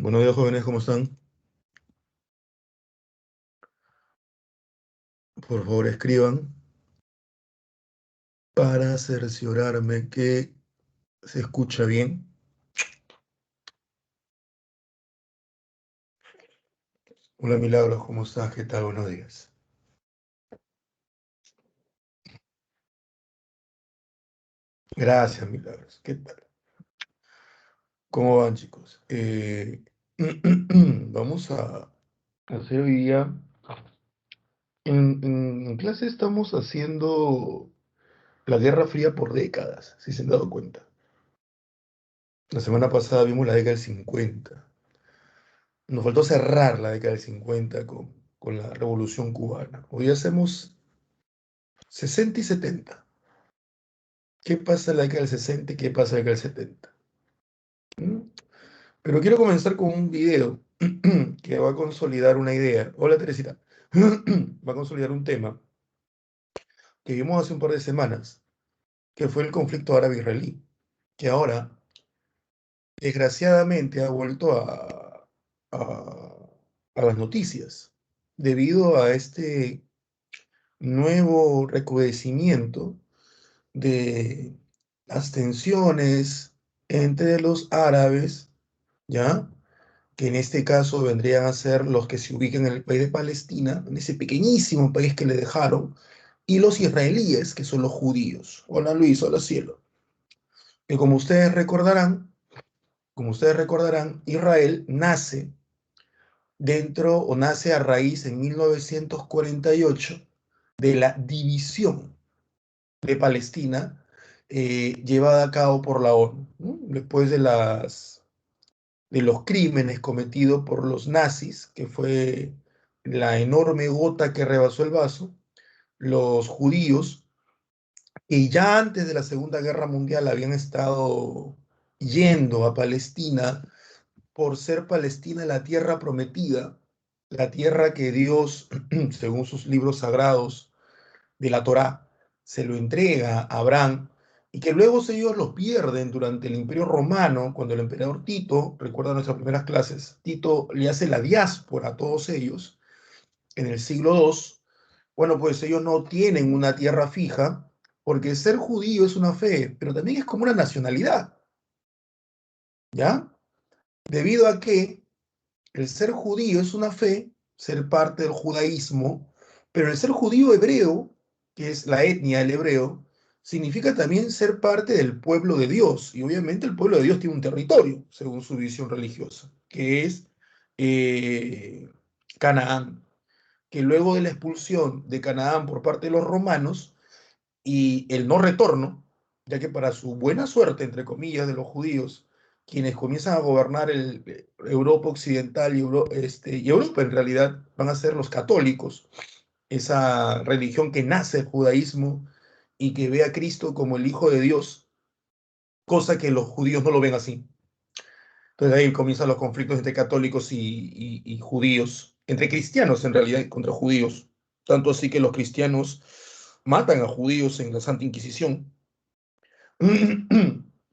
Buenos días, jóvenes, ¿cómo están? Por favor, escriban para cerciorarme que se escucha bien. Hola, Milagros, ¿cómo estás? ¿Qué tal? Buenos días. Gracias, Milagros. ¿Qué tal? ¿Cómo van, chicos? Vamos a hacer hoy día. En clase estamos haciendo la Guerra Fría por décadas, si se han dado cuenta. La semana pasada vimos la década del 50. Nos faltó cerrar la década del 50 con la Revolución Cubana. Hoy hacemos 60 y 70. ¿Qué pasa en la década del 60 y qué pasa en la década del 70? ¿Mm? Pero quiero comenzar con un video que va a consolidar una idea. Hola, Teresita. Va a consolidar un tema que vimos hace un par de semanas, que fue el conflicto árabe-israelí, que ahora, desgraciadamente, ha vuelto a las noticias debido a este nuevo recrudecimiento de las tensiones entre los árabes, ¿ya? Que en este caso vendrían a ser los que se ubican en el país de Palestina, en ese pequeñísimo país que le dejaron, y los israelíes, que son los judíos. Hola Luis, hola cielo. Que como ustedes recordarán, Israel nace dentro o nace a raíz en 1948 de la división de Palestina llevada a cabo por la ONU, ¿no? Después de los crímenes cometidos por los nazis, que fue la enorme gota que rebasó el vaso, los judíos, que ya antes de la Segunda Guerra Mundial habían estado yendo a Palestina por ser Palestina la tierra prometida, la tierra que Dios, según sus libros sagrados de la Torá, se lo entrega a Abraham y que luego ellos lo pierden durante el Imperio Romano, cuando el emperador Tito, recuerda nuestras primeras clases, Tito le hace la diáspora a todos ellos en el siglo II. Bueno, pues ellos no tienen una tierra fija, porque ser judío es una fe, pero también es como una nacionalidad, ¿ya? Debido a que el ser judío es una fe, ser parte del judaísmo, pero el ser judío hebreo, que es la etnia del hebreo, significa también ser parte del pueblo de Dios. Y obviamente el pueblo de Dios tiene un territorio, según su visión religiosa, que es eh, Canaán, que luego de la expulsión de Canaán por parte de los romanos y el no retorno, ya que para su buena suerte, entre comillas, de los judíos, quienes comienzan a gobernar Europa occidental y Europa en realidad van a ser los católicos, esa religión que nace del judaísmo y que ve a Cristo como el Hijo de Dios, cosa que los judíos no lo ven así. Entonces ahí comienzan los conflictos entre católicos y judíos, entre cristianos en realidad contra judíos, tanto así que los cristianos matan a judíos en la Santa Inquisición.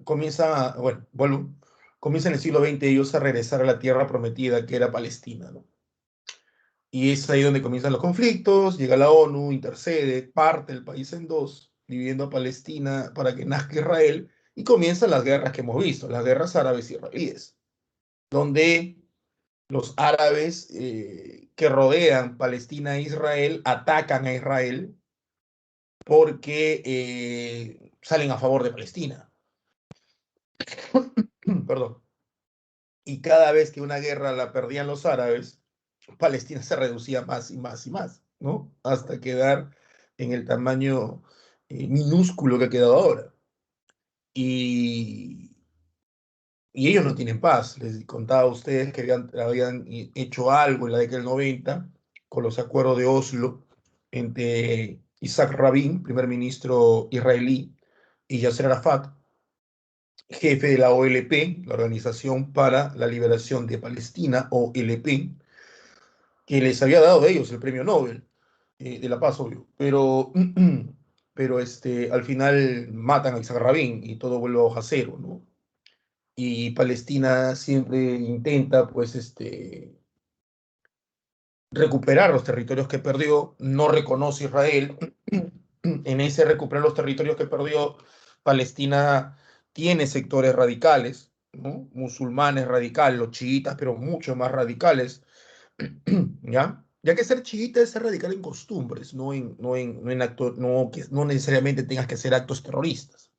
Comienza en el siglo XX ellos a regresar a la tierra prometida que era Palestina, ¿no? Y es ahí donde comienzan los conflictos, llega la ONU, intercede, parte el país en dos, dividiendo a Palestina para que nazca Israel, y comienzan las guerras que hemos visto, las guerras árabes israelíes, donde los árabes que rodean Palestina e Israel atacan a Israel porque salen a favor de Palestina. Perdón. Y cada vez que una guerra la perdían los árabes, Palestina se reducía más y más y más, ¿no? Hasta quedar en el tamaño minúsculo que ha quedado ahora. Y, y ellos no tienen paz. Les contaba a ustedes que habían hecho algo en la década del 90 con los acuerdos de Oslo entre Isaac Rabin, primer ministro israelí, y Yasser Arafat, jefe de la OLP, la Organización para la Liberación de Palestina, OLP, que les había dado a ellos el premio Nobel de la Paz, obvio. Pero al final matan a Isaac Rabin y todo vuelve a hoja cero, ¿no? y Palestina siempre intenta, pues, recuperar los territorios que perdió, no reconoce Israel. En ese recuperar los territorios que perdió, Palestina tiene sectores radicales, ¿no? Musulmanes radicales, los chiitas, pero mucho más radicales, ¿ya? Ya que ser chiita es ser radical en costumbres, no necesariamente tengas que hacer actos terroristas.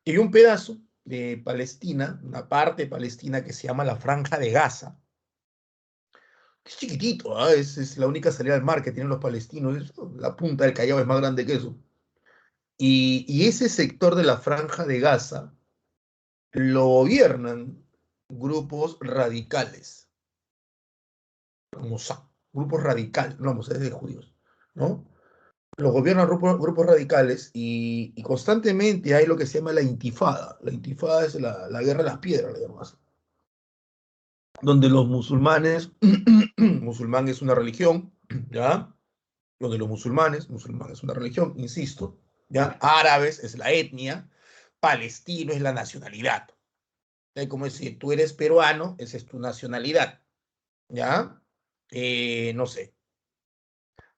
Y hay un pedazo de Palestina, una parte de Palestina que se llama la Franja de Gaza, que es chiquitito, ¿ah? Es la única salida al mar que tienen los palestinos, la punta del Callao es más grande que eso. Y ese sector de la Franja de Gaza lo gobiernan grupos radicales, Mossad, grupos radicales, no, Mossad es de judíos, ¿no? Los gobiernan grupos radicales y constantemente hay lo que se llama la intifada. La intifada es la guerra de las piedras, le llaman, donde los musulmanes, musulmán es una religión, ¿ya? Donde los musulmanes, musulmán es una religión, insisto, ¿ya? Árabes es la etnia, palestino es la nacionalidad. Es como decir, tú eres peruano, esa es tu nacionalidad, ¿ya? No sé,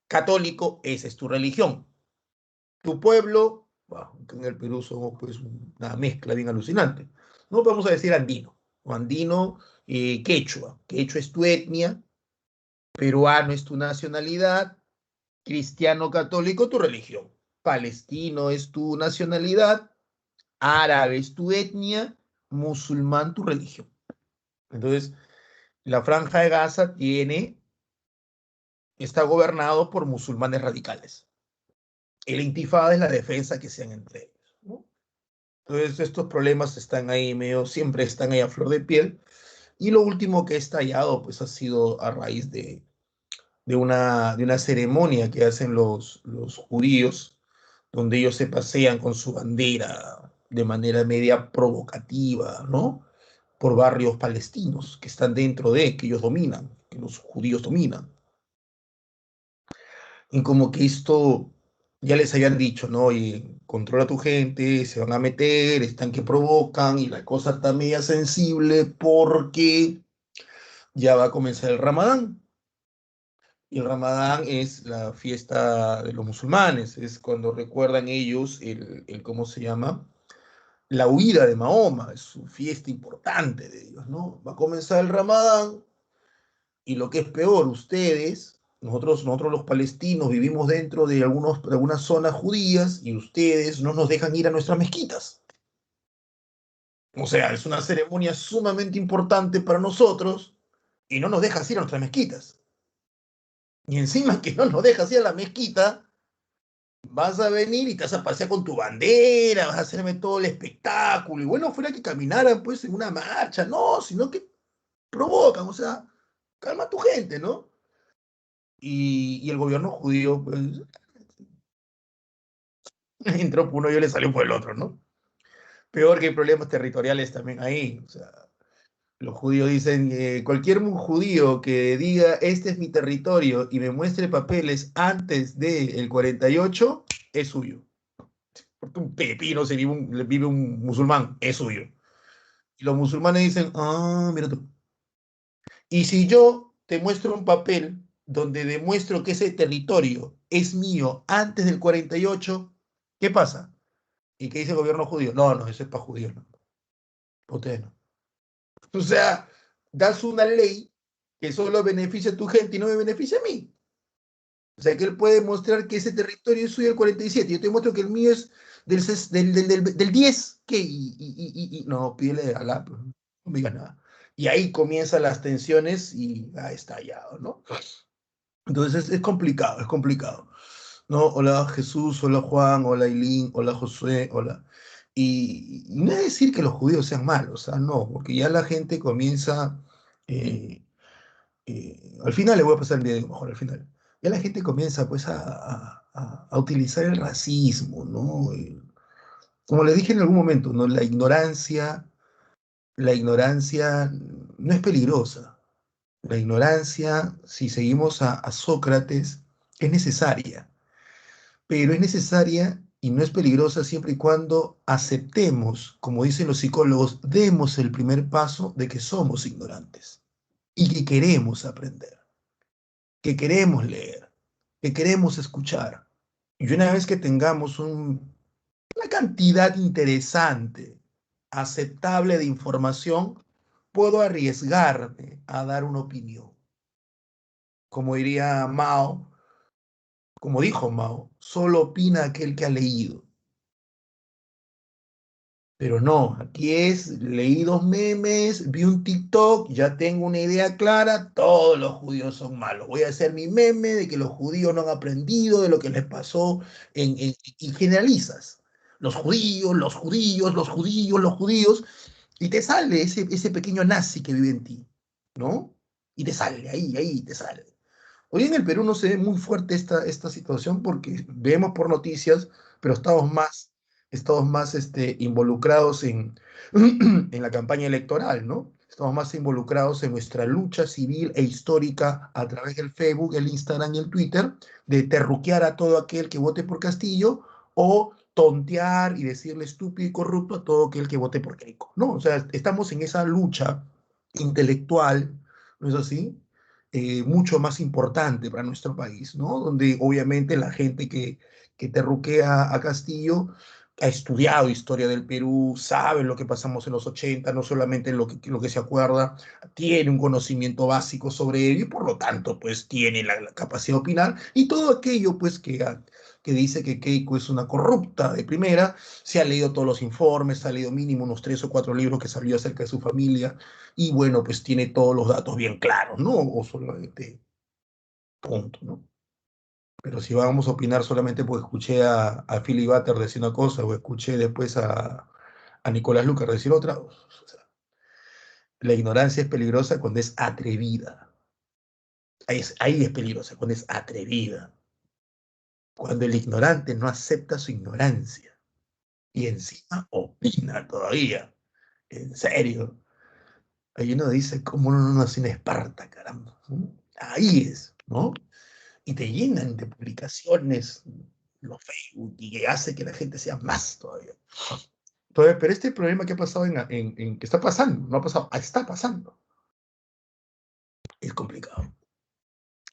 católico, esa es tu religión. Tu pueblo, bueno, en el Perú somos pues una mezcla bien alucinante. No vamos a decir andino, o andino, quechua. Quechua es tu etnia, peruano es tu nacionalidad, cristiano católico tu religión, palestino es tu nacionalidad, árabe es tu etnia, musulmán tu religión. Entonces, la Franja de Gaza está gobernado por musulmanes radicales. El intifada es la defensa que sean entre ellos, ¿no? Entonces, estos problemas están ahí medio, siempre están ahí a flor de piel. Y lo último que ha estallado, pues ha sido a raíz de una ceremonia que hacen los judíos, donde ellos se pasean con su bandera de manera media provocativa, ¿no? Por barrios palestinos que están dentro que ellos dominan, que los judíos dominan. Y como que esto ya les habían dicho, ¿no? Y controla a tu gente, se van a meter, están que provocan, y la cosa está media sensible porque ya va a comenzar el Ramadán. Y el Ramadán es la fiesta de los musulmanes, es cuando recuerdan ellos ¿cómo se llama? La huida de Mahoma, es su fiesta importante de ellos, ¿no? Va a comenzar el Ramadán y lo que es peor, nosotros los palestinos vivimos dentro de algunas zonas judías y ustedes no nos dejan ir a nuestras mezquitas. O sea, es una ceremonia sumamente importante para nosotros y no nos dejas ir a nuestras mezquitas. Y encima que no nos dejas ir a la mezquita, vas a venir y te vas a pasear con tu bandera, vas a hacerme todo el espectáculo. Y bueno, fuera que caminaran pues en una marcha, no, sino que provocan, o sea, calma a tu gente, ¿no? Y el gobierno judío, pues, entró por uno y le salió por el otro, ¿no? Peor que hay problemas territoriales también ahí. O sea, los judíos dicen, cualquier judío que diga, este es mi territorio y me muestre papeles antes del 48, es suyo. Porque un pepino se vive un musulmán, es suyo. Y los musulmanes dicen, ah, mira tú. Y si yo te muestro un papel donde demuestro que ese territorio es mío antes del 48, ¿qué pasa? ¿Y qué dice el gobierno judío? No, no, eso es para judíos, no. Ustedes no. O sea, das una ley que solo beneficia a tu gente y no me beneficia a mí. O sea, que él puede mostrar que ese territorio es suyo del 47. Yo te muestro que el mío es del 10. ¿Qué? No, pídele a la. No me digas nada. Y ahí comienzan las tensiones y ha estallado, ¿no? Entonces es complicado, es complicado. ¿No? Hola Jesús, hola Juan, hola Eileen, hola José, hola. Y no es decir que los judíos sean malos, ¿ah? No, porque ya la gente comienza, eh, al final le voy a pasar el video mejor, al final. Ya la gente comienza pues a utilizar el racismo, ¿no? Como les dije en algún momento, ¿no? La ignorancia no es peligrosa. La ignorancia, si seguimos a Sócrates, es necesaria, pero es necesaria y no es peligrosa siempre y cuando aceptemos, como dicen los psicólogos, demos el primer paso de que somos ignorantes y que queremos aprender, que queremos leer, que queremos escuchar. Y una vez que tengamos una cantidad interesante, aceptable de información, puedo arriesgarme a dar una opinión. Como diría Mao, como dijo Mao, solo opina aquel que ha leído. Pero no, aquí es, leí dos memes, vi un TikTok, ya tengo una idea clara, todos los judíos son malos. Voy a hacer mi meme de que los judíos no han aprendido de lo que les pasó y generalizas. Los judíos, los judíos, los judíos, los judíos, y te sale ese pequeño nazi que vive en ti, ¿no? Y te sale, ahí te sale. Hoy en el Perú no se ve muy fuerte esta situación porque vemos por noticias, pero estamos más involucrados en la campaña electoral, ¿no? Estamos más involucrados en nuestra lucha civil e histórica a través del Facebook, el Instagram y el Twitter, de terruquear a todo aquel que vote por Castillo o tontear y decirle estúpido y corrupto a todo aquel que vote por Keiko, ¿no? O sea, estamos en esa lucha intelectual, ¿no es así? Mucho más importante para nuestro país, ¿no? Donde obviamente la gente que terruquea a Castillo ha estudiado historia del Perú, sabe lo que pasamos en los 80, no solamente lo que se acuerda, tiene un conocimiento básico sobre ello y por lo tanto pues tiene la capacidad de opinar y todo aquello pues que dice que Keiko es una corrupta de primera, se ha leído todos los informes, ha leído mínimo unos 3 o 4 libros que salió acerca de su familia, y bueno, pues tiene todos los datos bien claros, ¿no? O solamente punto, ¿no? Pero si vamos a opinar solamente porque escuché a Philly Butter decir una cosa o escuché después a Nicolás Lucas decir otra, o sea, la ignorancia es peligrosa cuando es atrevida. Ahí es peligrosa, cuando es atrevida. Cuando el ignorante no acepta su ignorancia y encima opina todavía. En serio. Ahí uno dice, ¿cómo uno no nació en Esparta, caramba? ¿No? Ahí es, ¿no? Y te llenan de publicaciones los Facebook y que hace que la gente sea más todavía. Entonces, pero este problema que ha pasado que está pasando, no ha pasado, está pasando, es complicado.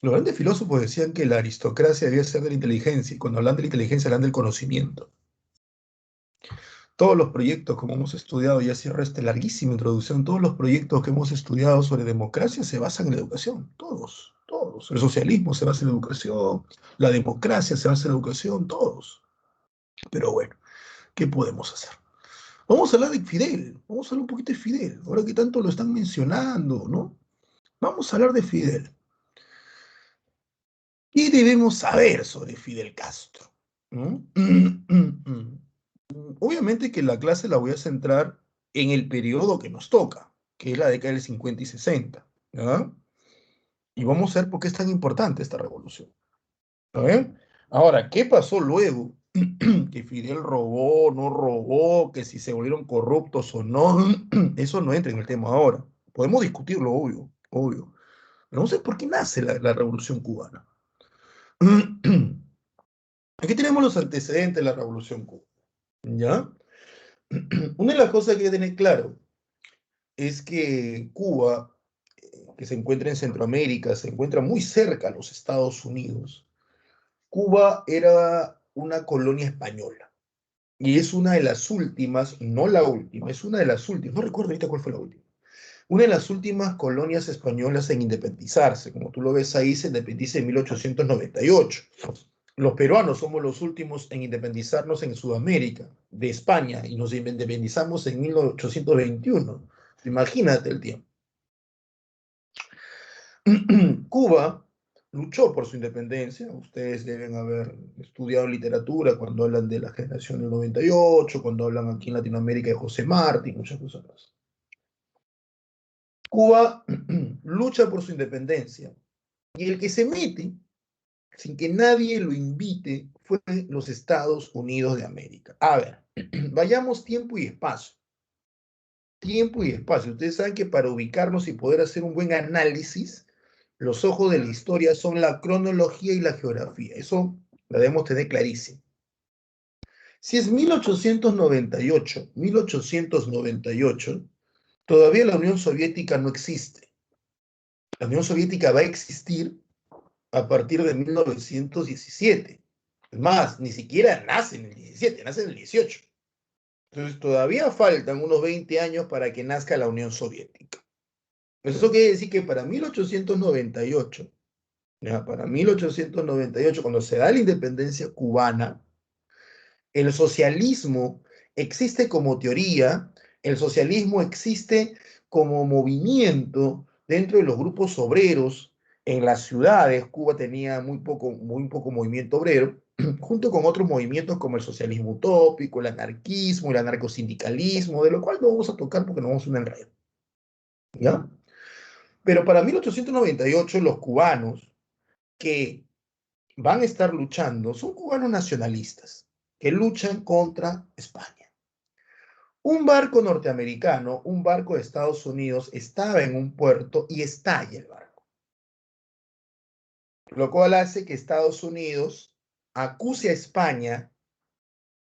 Los grandes filósofos decían que la aristocracia debía ser de la inteligencia, y cuando hablan de la inteligencia hablan del conocimiento. Todos los proyectos, como hemos estudiado, ya cierro esta larguísima introducción, todos los proyectos que hemos estudiado sobre democracia se basan en la educación, todos, todos. El socialismo se basa en la educación, la democracia se basa en la educación, todos. Pero bueno, ¿qué podemos hacer? Vamos a hablar de Fidel, vamos a hablar un poquito de Fidel, ahora que tanto lo están mencionando, ¿no? Vamos a hablar de Fidel. ¿Qué debemos saber sobre Fidel Castro? ¿No? Obviamente que la clase la voy a centrar en el periodo que nos toca, que es la década del 50 y 60, ¿ya? Y vamos a ver por qué es tan importante esta revolución. ¿Ya? Ahora, ¿qué pasó luego? Que Fidel robó, no robó, que si se volvieron corruptos o no, eso no entra en el tema ahora. Podemos discutirlo, obvio, obvio. Pero no sé por qué nace la revolución cubana. Aquí tenemos los antecedentes de la revolución cubana, ¿ya? Una de las cosas que hay que tener claro es que Cuba, que se encuentra en Centroamérica, se encuentra muy cerca a los Estados Unidos. Cuba era una colonia española y es una de las últimas, no la última, es una de las últimas, no recuerdo ahorita cuál fue la última, una de las últimas colonias españolas en independizarse. Como tú lo ves ahí, se independiza en 1898. Los peruanos somos los últimos en independizarnos en Sudamérica, de España, y nos independizamos en 1821. Imagínate el tiempo. Cuba luchó por su independencia. Ustedes deben haber estudiado literatura cuando hablan de la generación del 98, cuando hablan aquí en Latinoamérica de José Martí, muchas cosas más. Cuba lucha por su independencia y el que se mete, sin que nadie lo invite, fue los Estados Unidos de América. A ver, vayamos tiempo y espacio. Tiempo y espacio. Ustedes saben que para ubicarnos y poder hacer un buen análisis, los ojos de la historia son la cronología y la geografía. Eso la debemos tener clarísimo. Si es 1898, todavía la Unión Soviética no existe. La Unión Soviética va a existir a partir de 1917. Es más, ni siquiera nace en el 17, nace en el 18. Entonces todavía faltan unos 20 años para que nazca la Unión Soviética. Eso quiere decir que para 1898, ya, para 1898, cuando se da la independencia cubana, el socialismo existe como teoría, el socialismo existe como movimiento dentro de los grupos obreros en las ciudades. Cuba tenía muy poco movimiento obrero, junto con otros movimientos como el socialismo utópico, el anarquismo, el anarcosindicalismo, de lo cual no vamos a tocar porque no vamos a un enredo. ¿Ya? Pero para 1898 los cubanos que van a estar luchando son cubanos nacionalistas que luchan contra España. Un barco norteamericano, un barco de Estados Unidos, estaba en un puerto y estalla el barco, lo cual hace que Estados Unidos acuse a España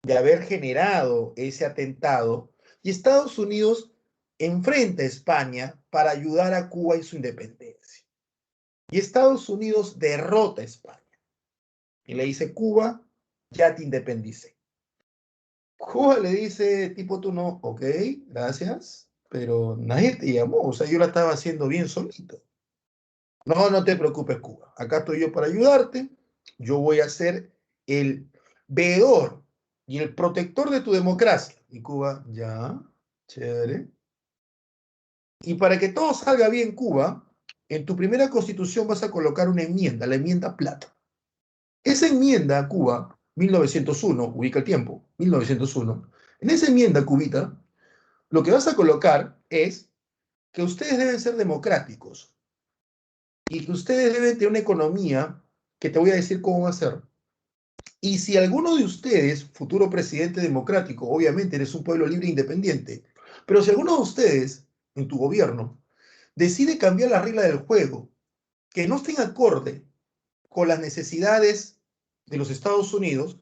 de haber generado ese atentado y Estados Unidos enfrenta a España para ayudar a Cuba en su independencia. Y Estados Unidos derrota a España y le dice, Cuba, ya te independicé. Cuba le dice, tipo, tú no, ok, gracias, pero nadie te llamó, o sea, yo la estaba haciendo bien solito. No, no te preocupes, Cuba, acá estoy yo para ayudarte, yo voy a ser el veedor y el protector de tu democracia. Y Cuba, ya, chévere. Y para que todo salga bien, Cuba, en tu primera constitución vas a colocar una enmienda, la enmienda Plata. Esa enmienda a Cuba, 1901, ubica el tiempo, 1901, en esa enmienda cubita, lo que vas a colocar es que ustedes deben ser democráticos y que ustedes deben tener una economía que te voy a decir cómo va a ser. Y si alguno de ustedes, futuro presidente democrático, obviamente eres un pueblo libre e independiente, pero si alguno de ustedes en tu gobierno decide cambiar la regla del juego, que no estén acorde con las necesidades de los Estados Unidos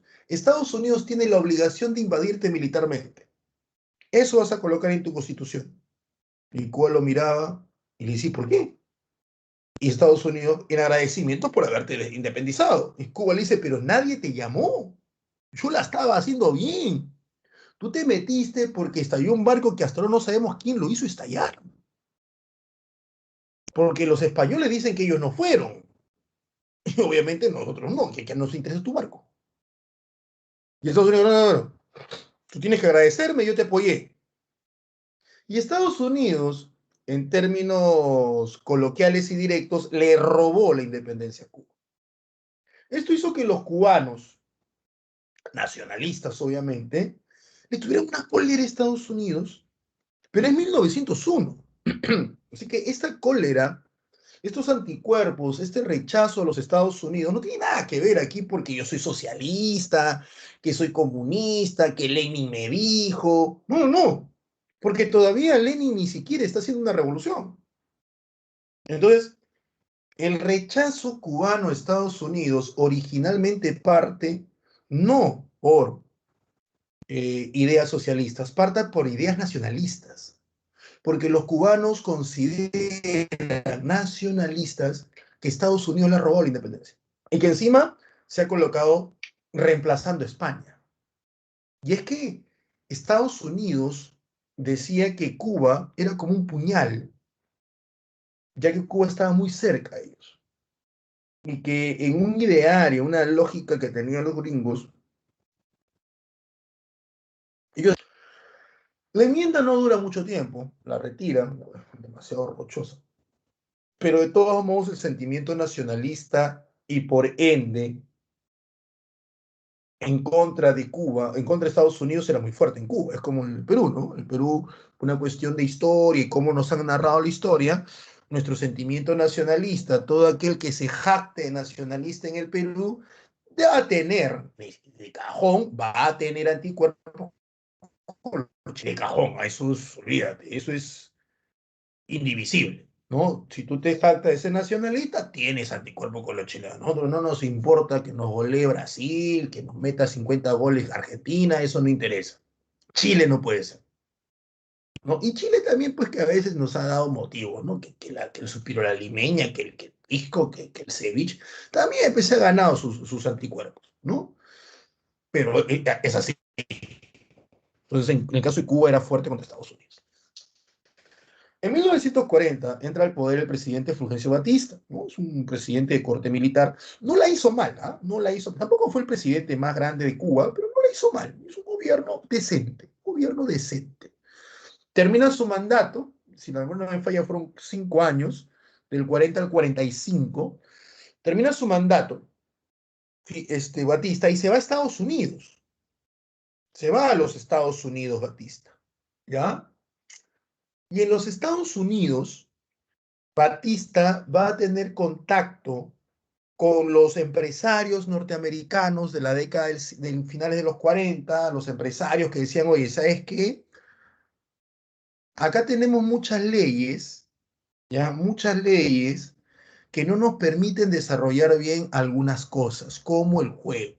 tiene la obligación de invadirte militarmente. Eso vas a colocar en tu constitución. Y Cuba lo miraba y le decía, ¿por qué? Y Estados Unidos, en agradecimiento por haberte independizado. Y Cuba le dice, pero nadie te llamó. Yo la estaba haciendo bien. Tú te metiste porque estalló un barco que hasta ahora no sabemos quién lo hizo estallar. Porque los españoles dicen que ellos no fueron. Y obviamente nosotros no, que nos interesa tu barco. Y Estados Unidos, no. Tú tienes que agradecerme, yo te apoyé. Y Estados Unidos, en términos coloquiales y directos, le robó la independencia a Cuba. Esto hizo que los cubanos, nacionalistas obviamente, le tuvieran una cólera a Estados Unidos, pero es 1901. Así que esta cólera, estos anticuerpos, este rechazo a los Estados Unidos, no tiene nada que ver aquí porque yo soy socialista, que soy comunista, que Lenin me dijo. No, no, porque todavía Lenin ni siquiera está haciendo una revolución. Entonces, el rechazo cubano a Estados Unidos originalmente parte no por ideas socialistas, parte por ideas nacionalistas, porque los cubanos consideran nacionalistas que Estados Unidos le robó la independencia y que encima se ha colocado reemplazando a España. Y es que Estados Unidos decía que Cuba era como un puñal, ya que Cuba estaba muy cerca de ellos. Y que en un ideario, una lógica que tenían los gringos, ellos, la enmienda no dura mucho tiempo, la retiran, demasiado rochosa, pero de todos modos el sentimiento nacionalista y por ende en contra de Cuba, en contra de Estados Unidos era muy fuerte en Cuba, es como en el Perú, ¿no? El Perú, una cuestión de historia y cómo nos han narrado la historia, nuestro sentimiento nacionalista, todo aquel que se jacte nacionalista en el Perú, va a tener, de cajón, va a tener anticuerpos de cajón, eso es, olvídate, eso es indivisible. ¿no? Si tú te jactas de ser nacionalista, tienes anticuerpos con los chilenos. Nosotros no nos importa que nos golee Brasil, que nos meta 50 goles Argentina, eso no interesa. Chile no puede ser, ¿no? Y Chile también, pues que a veces nos ha dado motivos, ¿no? Que el suspiro a la limeña, que el pisco, que el ceviche, también pues, se ha ganado sus anticuerpos, ¿no? Pero es así. Entonces, en el caso de Cuba era fuerte contra Estados Unidos. En 1940 entra al poder el presidente Fulgencio Batista, ¿no? Es un presidente de corte militar. No la hizo mal, ¿ah? No la hizo, tampoco fue el presidente más grande de Cuba, pero no la hizo mal. Es un gobierno decente, gobierno decente. Termina su mandato, si la memoria no me falla, fueron 5 años, del 40 al 45. Termina su mandato, Batista, y se va a Estados Unidos. Se va a los Estados Unidos, Batista, ¿ya? Y en los Estados Unidos, Batista va a tener contacto con los empresarios norteamericanos de la década del finales de los 40, los empresarios que decían, oye, ¿sabes qué? Acá tenemos muchas leyes, ya, muchas leyes que no nos permiten desarrollar bien algunas cosas, como el juego.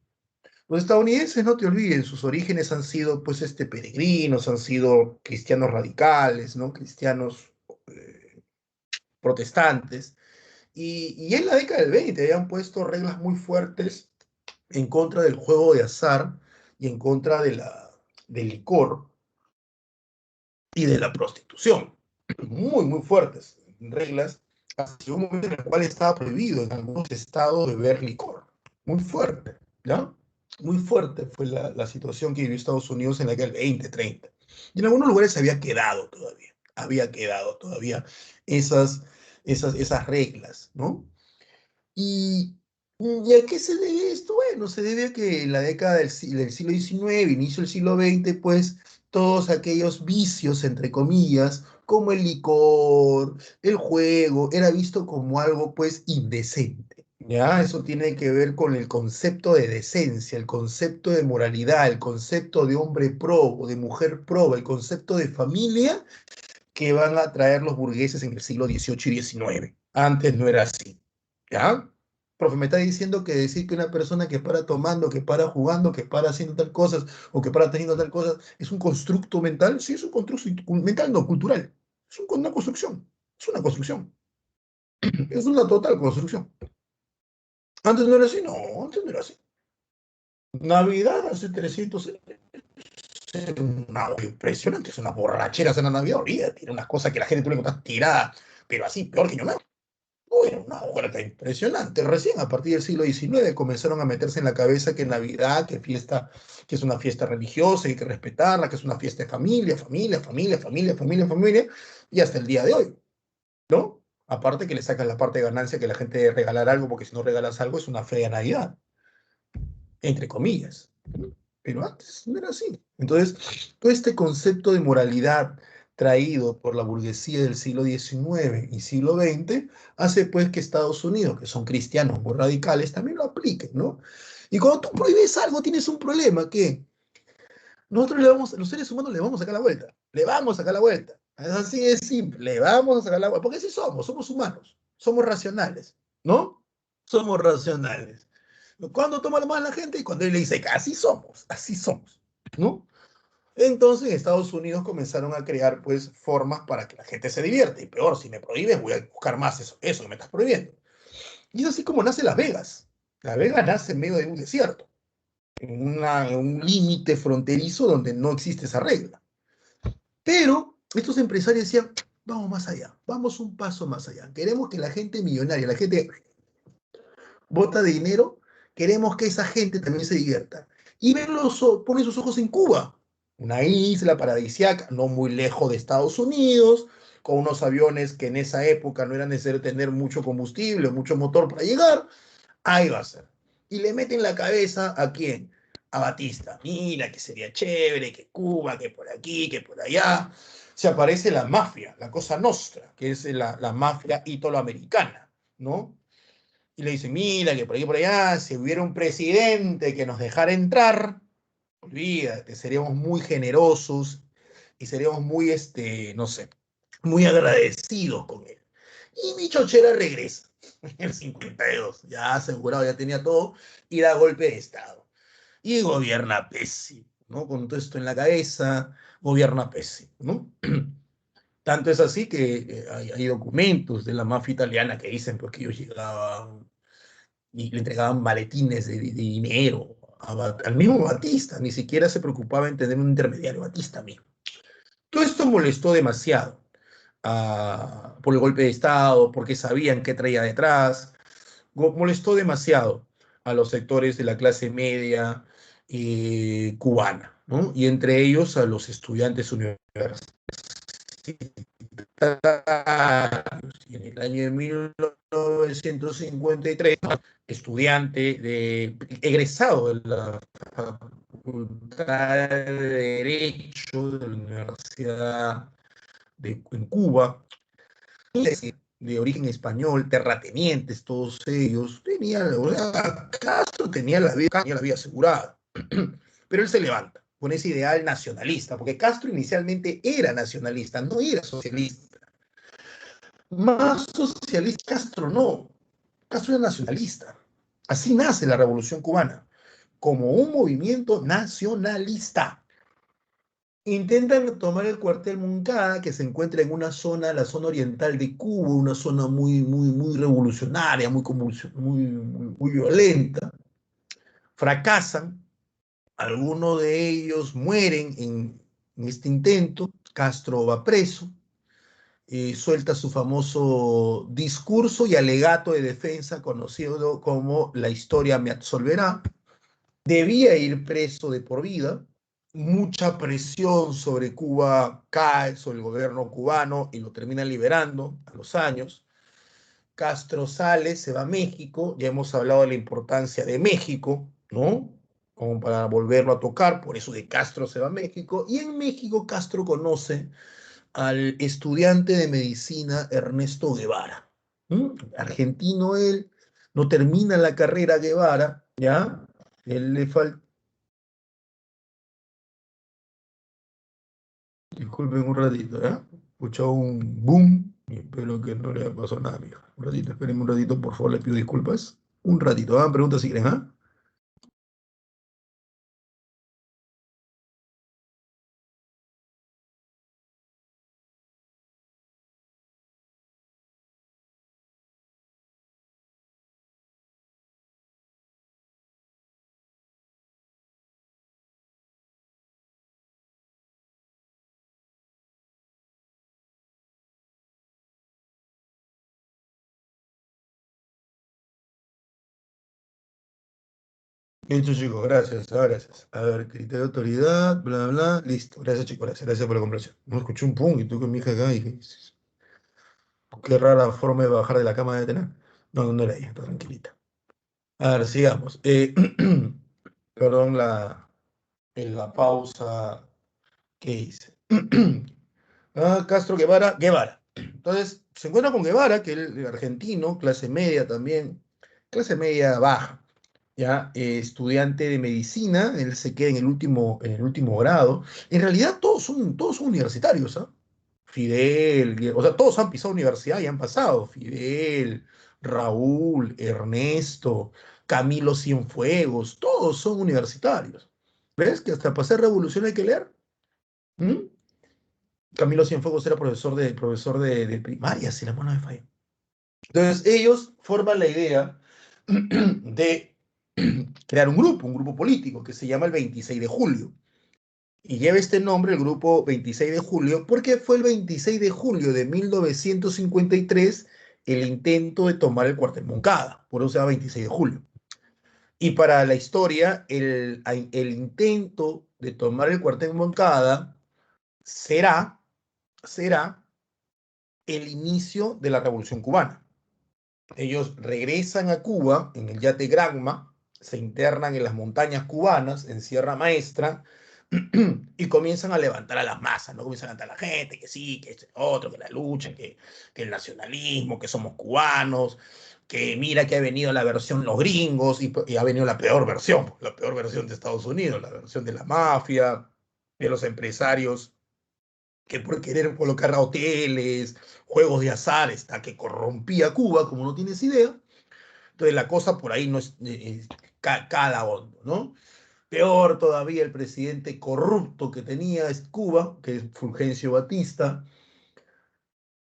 Los estadounidenses, no te olvides, sus orígenes han sido, pues, peregrinos, han sido cristianos radicales, ¿no? Cristianos protestantes. Y en la década del 20 habían puesto reglas muy fuertes en contra del juego de azar y en contra del licor y de la prostitución. Muy, muy fuertes reglas. Hasta un momento en el cual estaba prohibido en algunos estados beber licor. Muy fuerte, ¿ya? Muy fuerte fue la situación que vivió Estados Unidos en la década del 20, 30. Y en algunos lugares había quedado todavía esas, esas reglas, ¿no? ¿Y, ¿Y a qué se debe esto? Bueno, se debe a que en la década del siglo XIX, inicio del siglo XX, pues todos aquellos vicios, entre comillas, como el licor, el juego, era visto como algo pues indecente. Ya, eso tiene que ver con el concepto de decencia, el concepto de moralidad, el concepto de hombre probo, de mujer proba, el concepto de familia que van a traer los burgueses en el siglo XVIII y XIX. Antes no era así. ¿Ya? Profe, me está diciendo que decir que una persona que para tomando, que para jugando, que para haciendo tal cosas o que para teniendo tal cosas es un constructo mental. Sí, es un constructo mental, no cultural. Es una construcción. Es una construcción. Es una total construcción. Antes no era así, no, antes no era así. Navidad hace 300 una impresionante, es una borrachera en la Navidad, olvídate, tiene unas cosas que la gente tuvo que estar tirada, pero así, peor que yo, no. Era una huerta impresionante. Recién a partir del siglo XIX comenzaron a meterse en la cabeza que Navidad, que fiesta, que es una fiesta religiosa, que hay que respetarla, que es una fiesta de familia, familia, familia, familia, familia, familia, y hasta el día de hoy, ¿no? Aparte que le sacas la parte de ganancia que la gente debe regalar algo, porque si no regalas algo es una fea Navidad, entre comillas. Pero antes no era así. Entonces, todo este concepto de moralidad traído por la burguesía del siglo XIX y siglo XX hace pues que Estados Unidos, que son cristianos muy radicales, también lo apliquen, ¿no? Y cuando tú prohíbes algo, tienes un problema que nosotros los seres humanos le vamos a sacar la vuelta, le vamos a sacar la vuelta. Es así de simple, le vamos a sacar la vuelta, porque así somos humanos, somos racionales, ¿no? Somos racionales. ¿Cuándo toma la mano la gente? Y cuando él le dice que así somos, ¿no? Entonces en Estados Unidos comenzaron a crear pues formas para que la gente se divierta. Y peor, si me prohíbes, voy a buscar más eso que me estás prohibiendo. Y es así como nace Las Vegas. Las Vegas nace en medio de un desierto, en un límite fronterizo donde no existe esa regla. Pero estos empresarios decían, vamos más allá, vamos un paso más allá. Queremos que la gente millonaria, la gente bota dinero, queremos que esa gente también se divierta. Y ponen sus ojos en Cuba, una isla paradisiaca, no muy lejos de Estados Unidos, con unos aviones que en esa época no era necesario tener mucho combustible, mucho motor para llegar, ahí va a ser. Y le meten la cabeza ¿a quién? A Batista. Mira, que sería chévere, que Cuba, que por aquí, que por allá. Se aparece la mafia, la cosa nostra, que es la mafia italoamericana, ¿no? Y le dicen, mira, que por aquí por allá, si hubiera un presidente que nos dejara entrar, olvídate, seríamos muy generosos y seríamos muy, no sé, muy agradecidos con él. Y mi chochera regresa en el 52, ya asegurado, ya tenía todo, y da golpe de Estado. Y gobierna pésimo, ¿no? Con todo esto en la cabeza, gobierna pésimo, ¿no? Tanto es así que hay documentos de la mafia italiana que dicen pues, que ellos llegaban y le entregaban maletines de dinero al mismo Batista, ni siquiera se preocupaba en tener un intermediario, Batista mismo. Todo esto molestó demasiado por el golpe de Estado, porque sabían qué traía detrás, molestó demasiado a los sectores de la clase media cubana, ¿no? Y entre ellos a los estudiantes universitarios. Y en el año de 1953, egresado de la Facultad de Derecho de la Universidad en Cuba, de origen español, terratenientes, todos ellos, o sea, Castro tenía la vida asegurada. Pero él se levanta con ese ideal nacionalista, porque Castro inicialmente era nacionalista, no era socialista. Más socialista Castro no, Castro era nacionalista. Así nace la Revolución Cubana, como un movimiento nacionalista. Intentan tomar el cuartel Moncada, que se encuentra en una zona, la zona oriental de Cuba, una zona muy revolucionaria, muy violenta. Fracasan, algunos de ellos mueren en este intento. Castro va preso, suelta su famoso discurso y alegato de defensa conocido como la historia me absolverá. Debía ir preso de por vida. Mucha presión sobre Cuba cae sobre el gobierno cubano y lo terminan liberando a los años. Castro sale, se va a México, ya hemos hablado de la importancia de México, ¿no? Como para volverlo a tocar, por eso de Castro se va a México, y en México Castro conoce al estudiante de medicina Ernesto Guevara, ¿m? Argentino él, no termina la carrera Guevara, ¿ya? Él le falta. Disculpen un ratito, ¿eh? Escuchado un boom y espero que no le haya pasado nada, amigo. Un ratito, espérenme un ratito, por favor, les pido disculpas. Un ratito, hagan preguntas si quieren, ¿ah? Listo, chicos, gracias, gracias. A ver, criterio de autoridad, bla, bla, listo. Gracias, chicos, gracias por la comprensión. No escuché un pum y tú con mi hija acá y dije, qué rara forma de bajar de la cama de tener. No, no era ella, está tranquilita. A ver, sigamos. Perdón la pausa que hice. Castro Guevara. Entonces, se encuentra con Guevara, que es argentino, clase media también, clase media baja, ya estudiante de medicina, él se queda en el último grado. En realidad todos son universitarios, ¿ah? Fidel, o sea, todos han pisado universidad y han pasado. Fidel, Raúl, Ernesto, Camilo Cienfuegos, todos son universitarios. ¿Ves que hasta para hacer revolución hay que leer? ¿Mm? Camilo Cienfuegos era profesor de primaria, si la mano me falla. Entonces, ellos forman la idea de crear un grupo político que se llama el 26 de julio. Y lleva este nombre, el grupo 26 de julio, porque fue el 26 de julio de 1953 el intento de tomar el cuartel Moncada. Por eso se llama 26 de julio. Y para la historia, el intento de tomar el cuartel Moncada será el inicio de la Revolución Cubana. Ellos regresan a Cuba en el yate Granma, se internan en las montañas cubanas, en Sierra Maestra, y comienzan a levantar a las masas, ¿no? Comienzan a levantar a la gente, que sí, que es otro, que la lucha, que el nacionalismo, que somos cubanos, que mira que ha venido la versión los gringos y ha venido la peor versión de Estados Unidos, la versión de la mafia, de los empresarios que por querer colocar hoteles, juegos de azar, está que corrompía Cuba, como no tienes idea. Entonces la cosa por ahí no es, cala hondo, ¿no? Peor todavía el presidente corrupto que tenía es Cuba, que es Fulgencio Batista,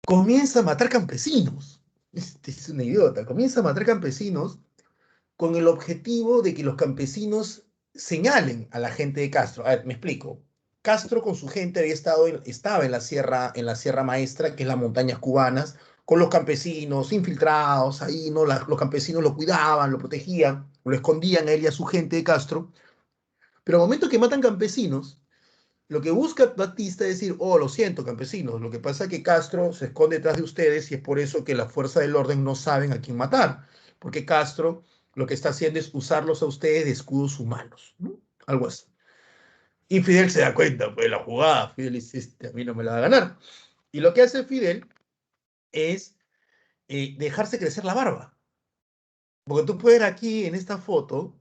comienza a matar campesinos. Este es un idiota, comienza a matar campesinos con el objetivo de que los campesinos señalen a la gente de Castro. A ver, me explico. Castro con su gente estaba en la Sierra Maestra, que es las montañas cubanas, con los campesinos infiltrados ahí, ¿no? Los campesinos lo cuidaban, lo protegían, lo escondían a él y a su gente de Castro. Pero al momento que matan campesinos, lo que busca Batista es decir, oh, lo siento, campesinos, lo que pasa es que Castro se esconde detrás de ustedes y es por eso que la fuerza del orden no saben a quién matar, porque Castro lo que está haciendo es usarlos a ustedes de escudos humanos, ¿no? Algo así. Y Fidel se da cuenta, pues, de la jugada. Fidel dice, a mí no me la va a ganar. Y lo que hace Fidel es dejarse crecer la barba. Porque tú puedes ver aquí en esta foto,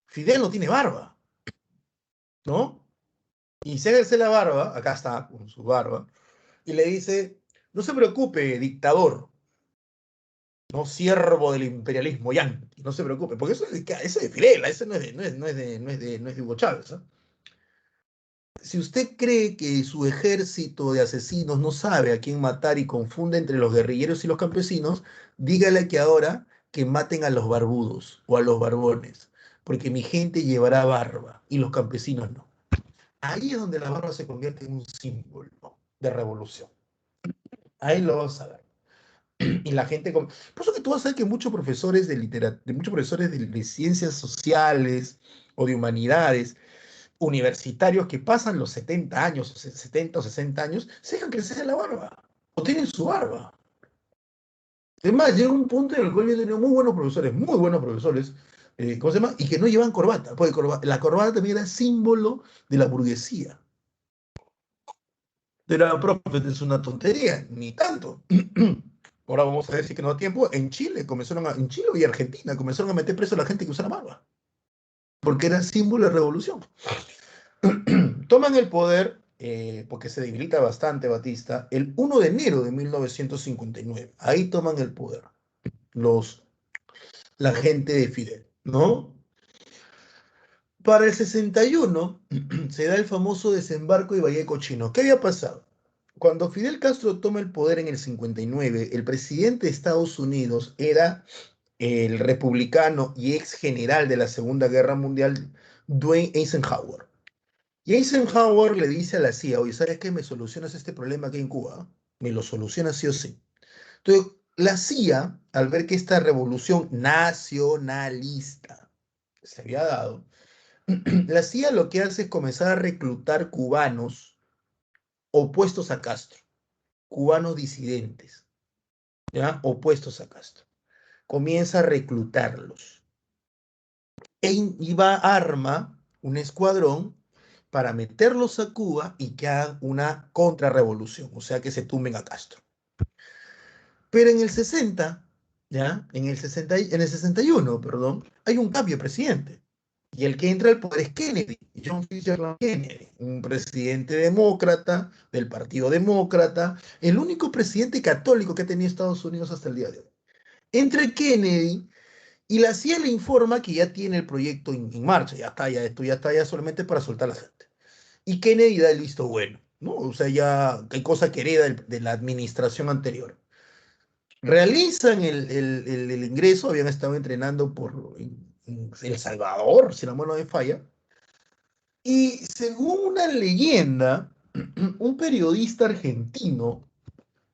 Fidel no tiene barba, ¿no? Y se hace la barba, acá está, con su barba, y le dice, no se preocupe, dictador, no siervo del imperialismo yanqui, no se preocupe, porque eso es de Fidel, eso no es de Hugo Chávez. ¿Eh? Si usted cree que su ejército de asesinos no sabe a quién matar y confunde entre los guerrilleros y los campesinos, dígale que ahora que maten a los barbudos o a los barbones, porque mi gente llevará barba y los campesinos no. Ahí es donde la barba se convierte en un símbolo de revolución. Ahí lo vas a ver. Y la gente, por eso que tú vas a ver que muchos profesores de literatura, muchos profesores de ciencias sociales o de humanidades, universitarios que pasan los 70 años, 70 o 60 años, se dejan crecer la barba, o tienen su barba. Es más, llega un punto en el cual yo he tenido muy buenos profesores, ¿cómo se llama? Y que no llevan corbata, porque la corbata también era símbolo de la burguesía. Pero, profe, es una tontería, ni tanto. Ahora vamos a decir que no da tiempo. En Chile y Argentina comenzaron a meter preso a la gente que usaba barba, porque era símbolo de revolución. Toman el poder, porque se debilita bastante Batista, el 1 de enero de 1959. Ahí toman el poder los, la gente de Fidel, ¿no? Para el 61 se da el famoso desembarco de Bahía de Cochinos. ¿Qué había pasado? Cuando Fidel Castro toma el poder en el 59, el presidente de Estados Unidos era el republicano y ex general de la Segunda Guerra Mundial, Dwight Eisenhower. Y Eisenhower le dice a la CIA, oye, ¿sabes qué? ¿Me solucionas este problema aquí en Cuba? Me lo solucionas sí o sí. Entonces, la CIA, al ver que esta revolución nacionalista se había dado, la CIA lo que hace es comenzar a reclutar cubanos opuestos a Castro, cubanos disidentes, ¿ya? Opuestos a Castro. Comienza a reclutarlos. Iba arma un escuadrón para meterlos a Cuba y que hagan una contrarrevolución, o sea, que se tumben a Castro. Pero en el 60, ¿ya? En el 61, perdón, hay un cambio de presidente. Y el que entra al poder es Kennedy, John Fitzgerald Kennedy, un presidente demócrata, del Partido Demócrata, el único presidente católico que ha tenido Estados Unidos hasta el día de hoy. Entra Kennedy y la CIA le informa que ya tiene el proyecto en marcha, ya está, ya esto ya está ya solamente para soltar a la gente. Y Kennedy da el visto bueno, ¿no? O sea, ya hay cosa que hereda de la administración anterior. Realizan el ingreso, habían estado entrenando en El Salvador, si la mano no me falla, y según una leyenda, un periodista argentino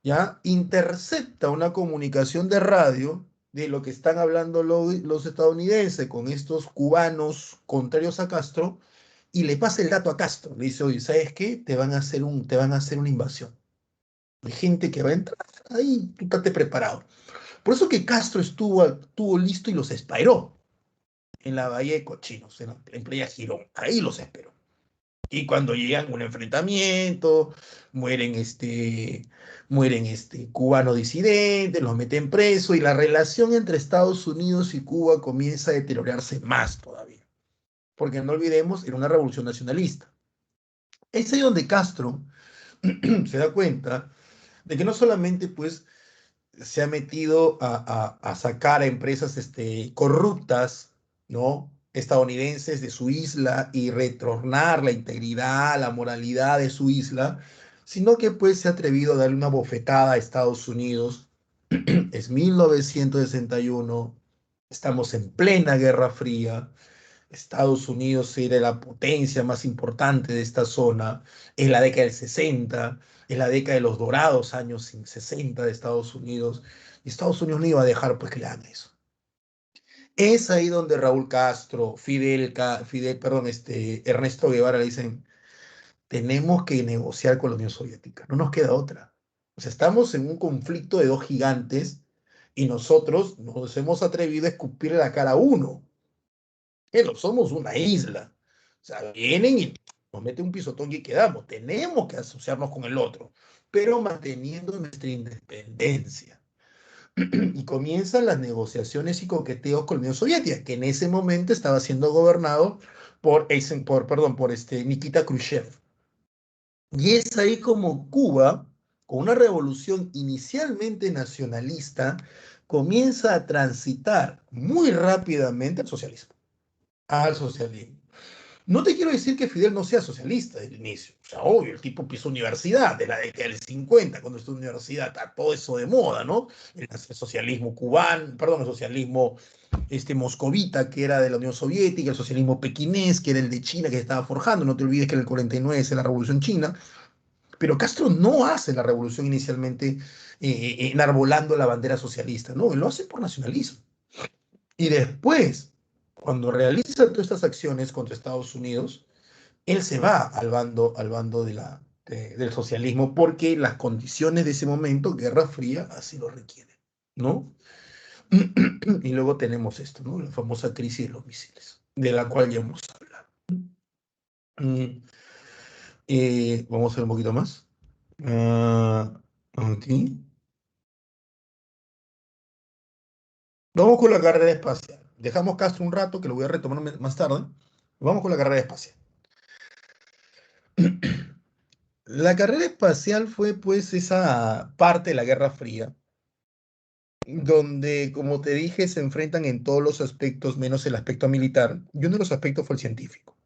ya intercepta una comunicación de radio de lo que están hablando los estadounidenses con estos cubanos contrarios a Castro y le pasa el dato a Castro. Le dice, oye, ¿sabes qué? Te van a hacer una invasión. Hay gente que va a entrar ahí, tú estate preparado. Por eso que Castro estuvo listo y los esperó en la Bahía de Cochinos, en Playa Girón. Ahí los esperó. Y cuando llegan un enfrentamiento, mueren cubanos disidentes, los meten preso y la relación entre Estados Unidos y Cuba comienza a deteriorarse más todavía. Porque no olvidemos, era una revolución nacionalista. Es ahí donde Castro se da cuenta de que no solamente pues se ha metido a sacar a empresas corruptas, ¿no? Estadounidenses de su isla y retornar la integridad, la moralidad de su isla, sino que pues se ha atrevido a darle una bofetada a Estados Unidos. Es 1961, estamos en plena Guerra Fría. Estados Unidos era la potencia más importante de esta zona en la década del 60, en la década de los dorados años 60 de Estados Unidos, y Estados Unidos no iba a dejar pues que le hagan eso. Es ahí donde Raúl Castro, perdón, Ernesto Guevara le dicen, tenemos que negociar con la Unión Soviética, no nos queda otra. O sea, estamos en un conflicto de dos gigantes y nosotros nos hemos atrevido a escupirle la cara a uno, que no somos una isla. O sea, vienen y nos meten un pisotón y quedamos. Tenemos que asociarnos con el otro, pero manteniendo nuestra independencia. Y comienzan las negociaciones y coqueteos con la Unión Soviética, que en ese momento estaba siendo gobernado por Nikita Khrushchev. Y es ahí como Cuba, con una revolución inicialmente nacionalista, comienza a transitar muy rápidamente al socialismo. Al socialismo. No te quiero decir que Fidel no sea socialista desde el inicio. O sea, obvio, el tipo pisó universidad de la década del 50, cuando estuvo en universidad, está todo eso de moda, ¿no? El socialismo cubano, perdón, el socialismo moscovita, que era de la Unión Soviética, el socialismo pequinés, que era el de China, que se estaba forjando. No te olvides que en el 49 es la Revolución China. Pero Castro no hace la revolución inicialmente enarbolando la bandera socialista, no, él lo hace por nacionalismo. Y después, cuando realiza todas estas acciones contra Estados Unidos, él se va al bando del socialismo porque las condiciones de ese momento, Guerra Fría, así lo requieren, ¿no? Y luego tenemos esto, ¿no? La famosa crisis de los misiles, de la cual ya hemos hablado. Mm, vamos a ver un poquito más. Aquí. Vamos con la carrera espacial. Dejamos Castro un rato, que lo voy a retomar más tarde. Vamos con la carrera espacial. La carrera espacial fue pues esa parte de la Guerra Fría, donde, como te dije, se enfrentan en todos los aspectos, menos el aspecto militar, y uno de los aspectos fue el científico.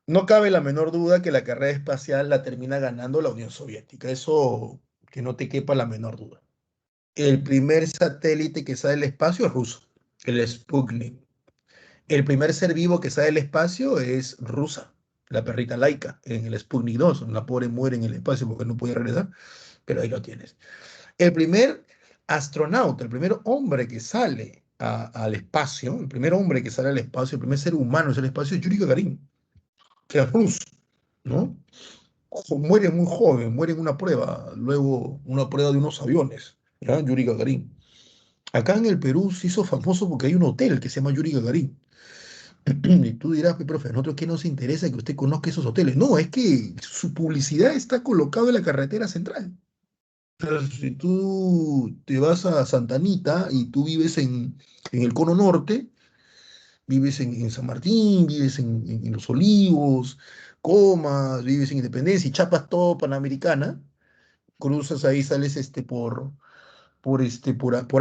No cabe la menor duda que la carrera espacial la termina ganando la Unión Soviética, eso que no te quepa la menor duda. El primer satélite que sale del espacio es ruso, el Sputnik. El primer ser vivo que sale del espacio es rusa, la perrita Laika, en el Sputnik 2. La pobre muere en el espacio porque no podía regresar, pero ahí lo tienes. El primer astronauta, el primer hombre que sale al espacio, el primer hombre que sale al espacio, el primer ser humano en el espacio es Yuri Gagarin, que es ruso, ¿no? Muere muy joven, muere en una prueba, luego una prueba de unos aviones, ¿ya? Yuri Gagarin. Acá en el Perú se hizo famoso porque hay un hotel que se llama Yuri Gagarin. Y tú dirás, profe, ¿a nosotros qué nos interesa que usted conozca esos hoteles? No, es que su publicidad está colocada en la carretera central. O sea, si tú te vas a Santa Anita y tú vives en el Cono Norte, vives en San Martín, vives en Los Olivos, Comas, vives en Independencia y chapas todo Panamericana, cruzas ahí, sales por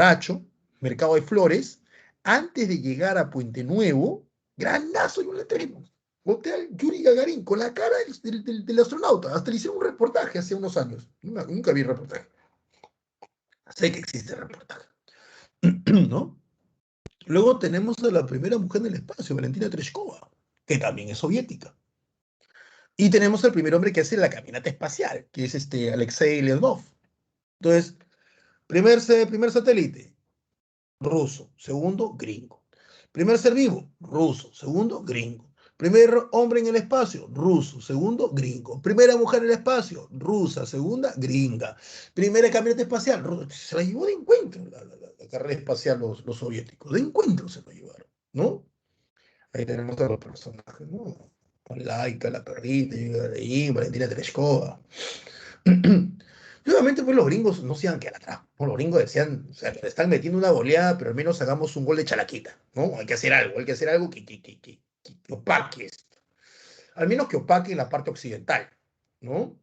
Hacho, Mercado de Flores, antes de llegar a Puente Nuevo, grandazo y un letrero. Hotel Yuri Gagarin, con la cara del astronauta. Hasta le hicieron un reportaje hace unos años. Nunca vi reportaje. Sé que existe reportaje, ¿no? Luego tenemos a la primera mujer en el espacio, Valentina Tereshkova, que también es soviética. Y tenemos al primer hombre que hace la caminata espacial, que es Alexei Leonov. Entonces, primer satélite, ruso. Segundo, gringo. Primer ser vivo, ruso. Segundo, gringo. Primer hombre en el espacio, ruso. Segundo, gringo. Primera mujer en el espacio, rusa. Segunda, gringa. Primera camioneta espacial, se la llevó de encuentro la carrera espacial los soviéticos. De encuentro se lo llevaron, ¿no? Ahí tenemos a los personajes, ¿no? Laika, la perrita, ahí, Valentina Tereshkova. Y obviamente, pues los gringos no se iban a quedar atrás, ¿no? Los gringos decían, o sea, le están metiendo una goleada, pero al menos hagamos un gol de chalaquita, ¿no? Hay que hacer algo que opaque esto. Al menos que opaque la parte occidental, ¿no?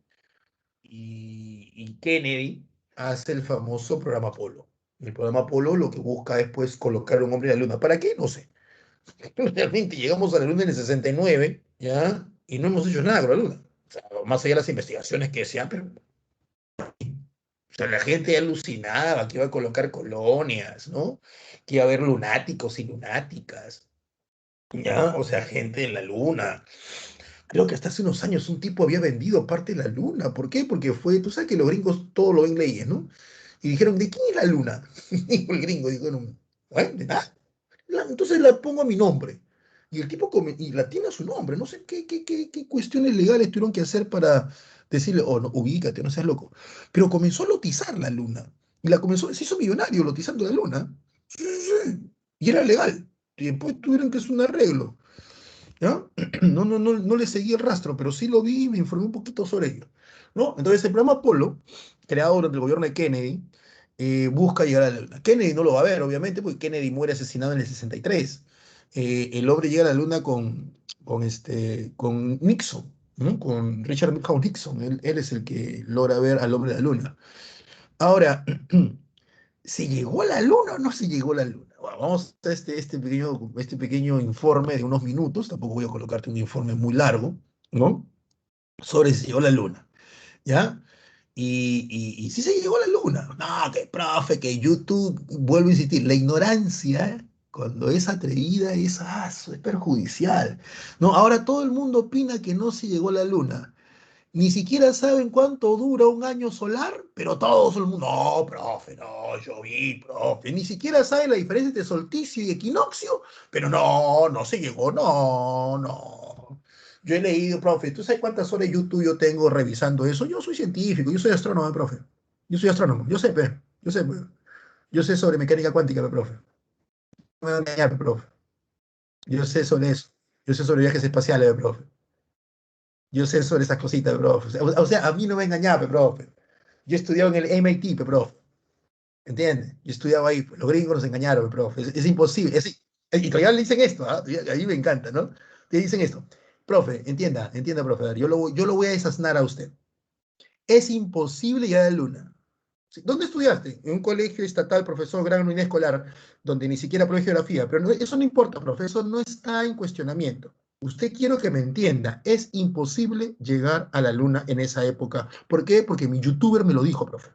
y Kennedy hace el famoso programa Apolo. El programa Apolo lo que busca es pues colocar a un hombre en la luna. ¿Para qué? No sé. Realmente llegamos a la luna en el 69, ¿ya? Y no hemos hecho nada con la luna. O sea, más allá de las investigaciones que se han, pero o sea, la gente alucinaba que iba a colocar colonias, ¿no? Que iba a haber lunáticos y lunáticas, ¿ya? O sea, gente en la luna. Creo que hasta hace unos años un tipo había vendido parte de la luna. ¿Por qué? Porque fue, tú sabes que los gringos todo lo ven leyes, ¿no? Y dijeron, ¿de quién es la luna? Dijo el gringo, dijeron, "¿Eh? ¿De nada? Entonces la pongo a mi nombre. Y el tipo y la tiene a su nombre. No sé qué cuestiones legales tuvieron que hacer para decirle, oh, no, ubícate, no seas loco. Pero comenzó a lotizar la luna. Y la comenzó, se hizo millonario lotizando la luna. Sí, sí, sí. Y era legal. Y después tuvieron que hacer un arreglo. ¿Ya? No le seguí el rastro, pero sí lo vi y me informé un poquito sobre ello. ¿No? Entonces, el programa Apolo, creado durante el gobierno de Kennedy, busca llegar a la Luna. Kennedy no lo va a ver, obviamente, porque Kennedy muere asesinado en el 63. El hombre llega a la Luna con Nixon, ¿no? Con Richard Milhous Nixon. Él es el que logra ver al hombre de la Luna. Ahora, ¿se llegó a la Luna o no se llegó a la Luna? Bueno, vamos a este pequeño informe de unos minutos, tampoco voy a colocarte un informe muy largo, ¿no? Sobre si llegó a la Luna, ¿ya? Y si se llegó a la Luna. No, que profe, que YouTube, vuelvo a insistir, la ignorancia, cuando es atrevida, es perjudicial. No, ahora todo el mundo opina que no se llegó a la Luna. Ni siquiera saben cuánto dura un año solar, pero todo el mundo, no, profe, no, yo vi, profe. Ni siquiera saben la diferencia entre solsticio y equinoccio, pero no, no se llegó, no, no. Yo he leído, profe, ¿tú sabes cuántas horas de YouTube yo tengo revisando eso? Yo soy científico, yo soy astrónomo, profe. Yo soy astrónomo, yo sé, yo sé sobre mecánica cuántica, profe. No me voy a engañar, profe. Yo sé sobre eso. Yo sé sobre viajes espaciales, profe. Yo sé sobre esas cositas, profe. O sea, a mí no me engañaba, profe. Yo he estudiado en el MIT, profe. ¿Entiendes? Yo estudiaba ahí. Los gringos nos engañaron, profe. Es imposible. Y todavía le dicen esto, ¿ah? A mí me encanta, ¿no? Te dicen esto. Profe, entienda, profe. A ver, yo lo voy a desasnar a usted. Es imposible llegar a la luna. Sí, ¿dónde estudiaste? En un colegio estatal, profesor Gran Unidad Escolar, donde ni siquiera probé geografía. Pero eso no importa, profe. Eso no está en cuestionamiento. Usted quiero que me entienda, es imposible llegar a la luna en esa época. ¿Por qué? Porque mi youtuber me lo dijo, profe.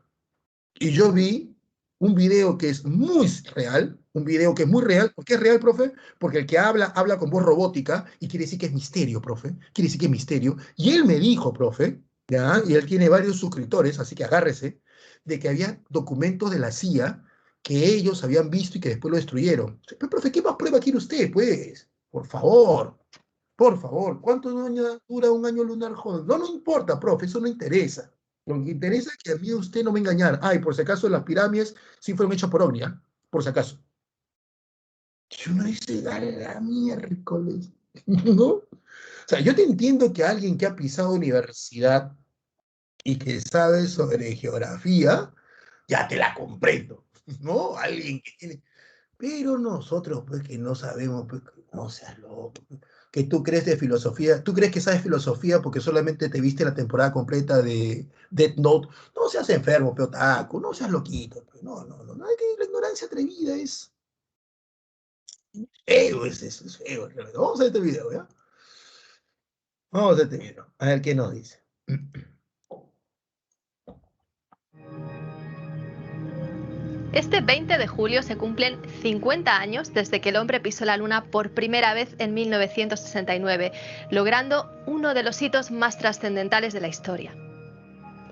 Y yo vi un video que es muy real, un video que es muy real. ¿Por qué es real, profe? Porque el que habla con voz robótica y quiere decir que es misterio, profe. Quiere decir que es misterio. Y él me dijo, profe, ¿ya? Y él tiene varios suscriptores, así que agárrese, de que había documentos de la CIA que ellos habían visto y que después lo destruyeron. Pero, profe, ¿qué más prueba quiere usted, pues? Por favor, ¿cuánto dura un año lunar joven? No, no importa, profe, eso no interesa. Lo que interesa es que a mí usted no me engañar. Ay, por si acaso las pirámides sí fueron hechas por ovni, ¿ah? Por si acaso. Yo no dice, dale la miércoles, ¿no? O sea, yo te entiendo que alguien que ha pisado universidad y que sabe sobre geografía, ya te la comprendo, ¿no? Alguien que tiene. Pero nosotros, pues, que no sabemos, pues, no seas loco. Que tú crees de filosofía, tú crees que sabes filosofía porque solamente te viste la temporada completa de Death Note. No seas enfermo, peotaco, no seas loquito. Pues. No, no, no, no, la ignorancia atrevida es feo, es feo. Vamos a ver este video, ¿ya? Vamos a ver este video, a ver qué nos dice. Este 20 de julio se cumplen 50 años desde que el hombre pisó la Luna por primera vez en 1969, logrando uno de los hitos más trascendentales de la historia.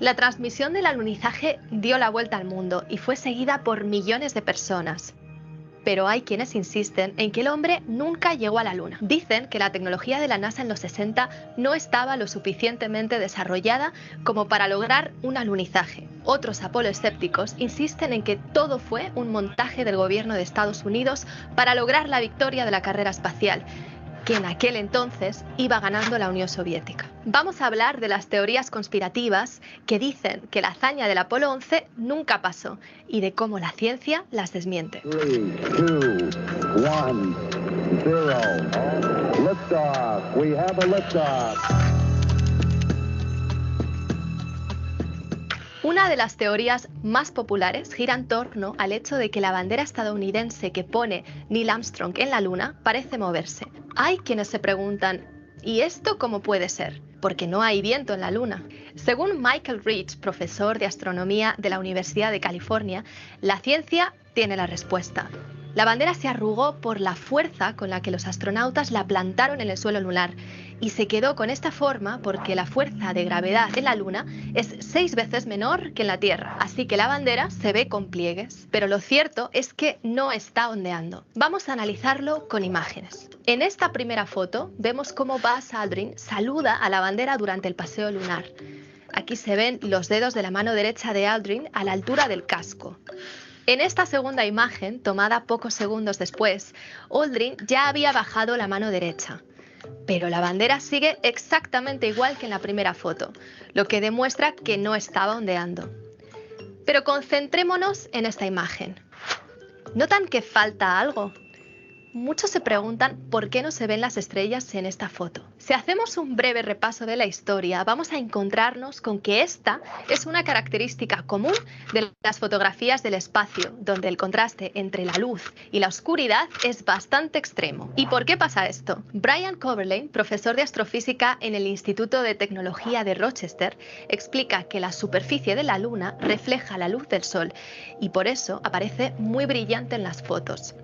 La transmisión del alunizaje dio la vuelta al mundo y fue seguida por millones de personas. Pero hay quienes insisten en que el hombre nunca llegó a la Luna. Dicen que la tecnología de la NASA en los 60 no estaba lo suficientemente desarrollada como para lograr un alunizaje. Otros apoloescépticos insisten en que todo fue un montaje del gobierno de Estados Unidos para lograr la victoria de la carrera espacial, que en aquel entonces iba ganando la Unión Soviética. Vamos a hablar de las teorías conspirativas que dicen que la hazaña del Apolo 11 nunca pasó y de cómo la ciencia las desmiente. 3, 2, 1, 0. Liftoff. We have a liftoff. Una de las teorías más populares gira en torno al hecho de que la bandera estadounidense que pone Neil Armstrong en la Luna parece moverse. Hay quienes se preguntan, ¿y esto cómo puede ser? Porque no hay viento en la Luna. Según Michael Rich, profesor de astronomía de la Universidad de California, la ciencia tiene la respuesta. La bandera se arrugó por la fuerza con la que los astronautas la plantaron en el suelo lunar y se quedó con esta forma porque la fuerza de gravedad en la Luna es 6 veces menor que en la Tierra, así que la bandera se ve con pliegues. Pero lo cierto es que no está ondeando. Vamos a analizarlo con imágenes. En esta primera foto vemos cómo Buzz Aldrin saluda a la bandera durante el paseo lunar. Aquí se ven los dedos de la mano derecha de Aldrin a la altura del casco. En esta segunda imagen, tomada pocos segundos después, Aldrin ya había bajado la mano derecha. Pero la bandera sigue exactamente igual que en la primera foto, lo que demuestra que no estaba ondeando. Pero concentrémonos en esta imagen. ¿Notan que falta algo? Muchos se preguntan por qué no se ven las estrellas en esta foto. Si hacemos un breve repaso de la historia, vamos a encontrarnos con que esta es una característica común de las fotografías del espacio, donde el contraste entre la luz y la oscuridad es bastante extremo. ¿Y por qué pasa esto? Brian Coverlane, profesor de astrofísica en el Instituto de Tecnología de Rochester, explica que la superficie de la Luna refleja la luz del Sol y por eso aparece muy brillante en las fotos.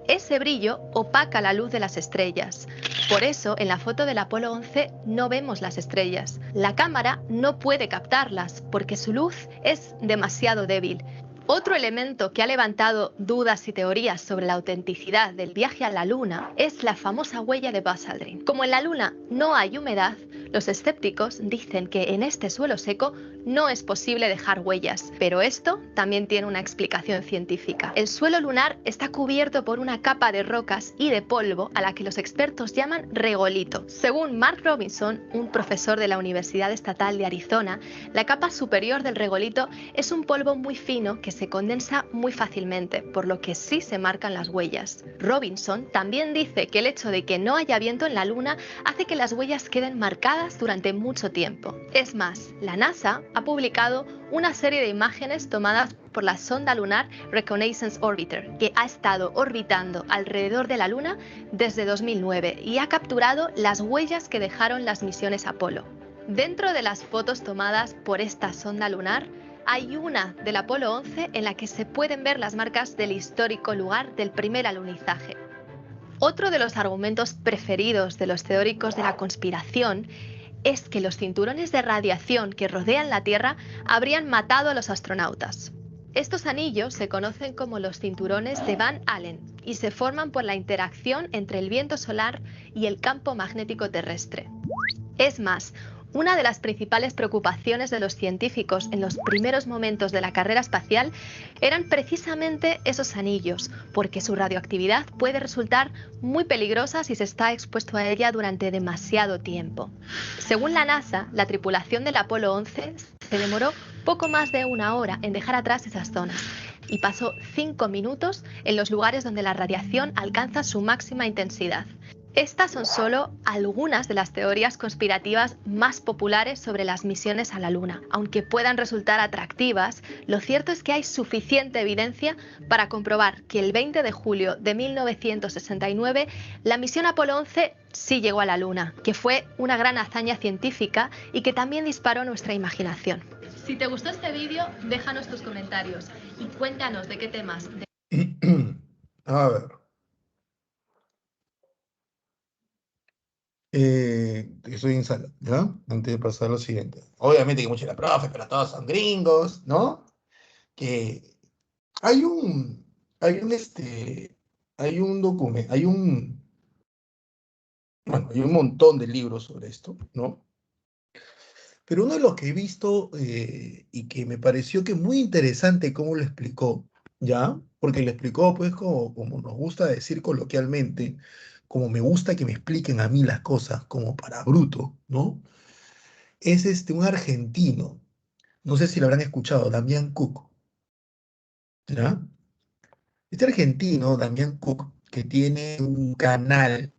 Ese brillo opaca la luz de las estrellas. Por eso, en la foto del Apolo 11 no vemos las estrellas. La cámara no puede captarlas porque su luz es demasiado débil. Otro elemento que ha levantado dudas y teorías sobre la autenticidad del viaje a la Luna es la famosa huella de Buzz Aldrin. Como en la Luna no hay humedad, los escépticos dicen que en este suelo seco no es posible dejar huellas, pero esto también tiene una explicación científica. El suelo lunar está cubierto por una capa de rocas y de polvo a la que los expertos llaman regolito. Según Mark Robinson, un profesor de la Universidad Estatal de Arizona, la capa superior del regolito es un polvo muy fino que se condensa muy fácilmente, por lo que sí se marcan las huellas. Robinson también dice que el hecho de que no haya viento en la Luna hace que las huellas queden marcadas durante mucho tiempo. Es más, la NASA ha publicado una serie de imágenes tomadas por la sonda lunar Reconnaissance Orbiter, que ha estado orbitando alrededor de la Luna desde 2009 y ha capturado las huellas que dejaron las misiones Apolo. Dentro de las fotos tomadas por esta sonda lunar, hay una del Apolo 11 en la que se pueden ver las marcas del histórico lugar del primer alunizaje. Otro de los argumentos preferidos de los teóricos de la conspiración es que los cinturones de radiación que rodean la Tierra habrían matado a los astronautas. Estos anillos se conocen como los cinturones de Van Allen y se forman por la interacción entre el viento solar y el campo magnético terrestre. Es más, una de las principales preocupaciones de los científicos en los primeros momentos de la carrera espacial eran precisamente esos anillos, porque su radioactividad puede resultar muy peligrosa si se está expuesto a ella durante demasiado tiempo. Según la NASA, la tripulación del Apolo 11 se demoró poco más de 1 hora en dejar atrás esas zonas y pasó 5 minutos en los lugares donde la radiación alcanza su máxima intensidad. Estas son solo algunas de las teorías conspirativas más populares sobre las misiones a la Luna. Aunque puedan resultar atractivas, lo cierto es que hay suficiente evidencia para comprobar que el 20 de julio de 1969 la misión Apolo 11 sí llegó a la Luna, que fue una gran hazaña científica y que también disparó nuestra imaginación. Si te gustó este vídeo, déjanos tus comentarios y cuéntanos de qué temas. A ver. Estoy en sala, ¿ya? Antes de pasar a lo siguiente. Obviamente que muchos de la profe, pero todos son gringos, ¿no? Que hay un, hay un documento, bueno, hay un montón de libros sobre esto, ¿no? Pero uno de los que he visto y que me pareció que muy interesante cómo lo explicó, ¿ya? Porque lo explicó, pues, como nos gusta decir coloquialmente, como me gusta que me expliquen a mí las cosas, como para bruto, ¿no? Es un argentino, no sé si lo habrán escuchado, Damián Cook, ¿ya? Este argentino, Damián Cook, que tiene un canal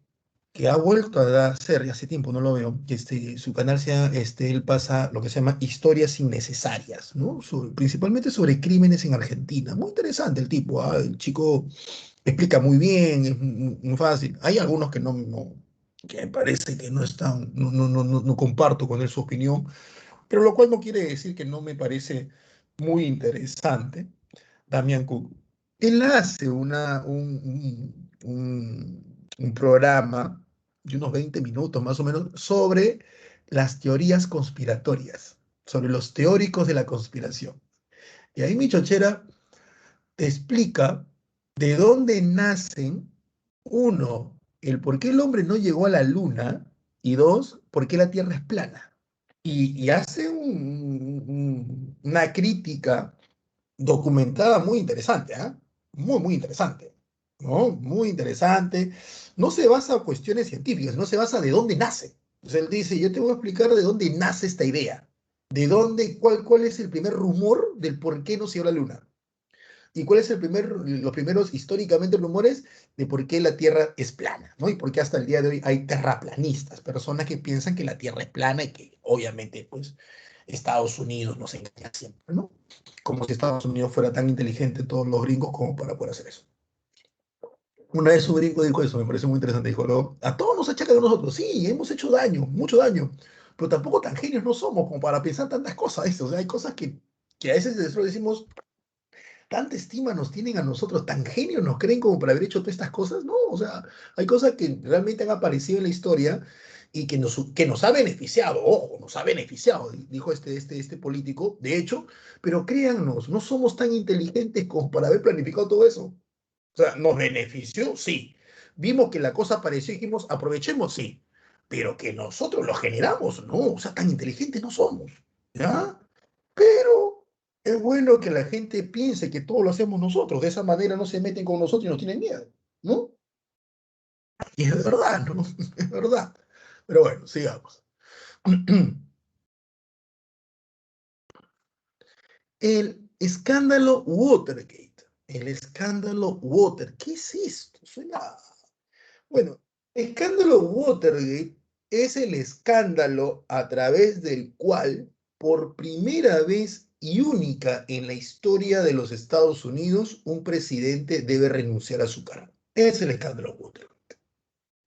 que ha vuelto a hacer, y hace tiempo no lo veo, que su canal él pasa lo que se llama historias innecesarias, ¿no? Principalmente sobre crímenes en Argentina. Muy interesante el tipo, ¿ah? El chico explica muy bien, es muy fácil. Hay algunos que que me parece que no están, no comparto con él su opinión, pero lo cual no quiere decir que no me parece muy interesante. Damián Cook. Él hace un programa de unos 20 minutos más o menos sobre las teorías conspiratorias, sobre los teóricos de la conspiración. Y ahí mi chochera te explica de dónde nacen, uno, el por qué el hombre no llegó a la luna, y dos, por qué la Tierra es plana. Y hace una crítica documentada muy interesante, ¿ah? Muy interesante, ¿no? Muy interesante. No se basa en cuestiones científicas, no se basa de dónde nace. O sea, él dice, yo te voy a explicar de dónde nace esta idea, de dónde, cuál es el primer rumor del por qué no se dio la luna. ¿Y cuál es los primeros históricamente rumores de por qué la Tierra es plana, ¿no? Y por qué hasta el día de hoy hay terraplanistas, personas que piensan que la Tierra es plana y que obviamente, pues, Estados Unidos nos engaña siempre, ¿no? Como si Estados Unidos fuera tan inteligente, todos los gringos, como para poder hacer eso. Una vez un gringo dijo eso, me parece muy interesante, dijo, a todos nos achacan a nosotros, sí, hemos hecho daño, mucho daño, pero tampoco tan genios no somos como para pensar tantas cosas, ¿viste? O sea, hay cosas que a veces nosotros decimos, tanta estima nos tienen a nosotros, tan genios nos creen como para haber hecho todas estas cosas, no, o sea, hay cosas que realmente han aparecido en la historia y que nos ha beneficiado, ojo, nos ha beneficiado, dijo este político, de hecho, pero créannos, no somos tan inteligentes como para haber planificado todo eso. O sea, ¿nos benefició? Sí. Vimos que la cosa apareció y dijimos, aprovechemos, sí. Pero que nosotros lo generamos, no, o sea, tan inteligentes no somos, ¿ya? Pero es bueno que la gente piense que todo lo hacemos nosotros, de esa manera no se meten con nosotros y nos tienen miedo, ¿no? Y es verdad, ¿no? Es verdad. Pero bueno, sigamos. El escándalo Watergate. El escándalo Watergate. ¿Qué es esto? Suena. Bueno, escándalo Watergate es el escándalo a través del cual, por primera vez y única en la historia de los Estados Unidos, un presidente debe renunciar a su cargo. Es el escándalo Watergate.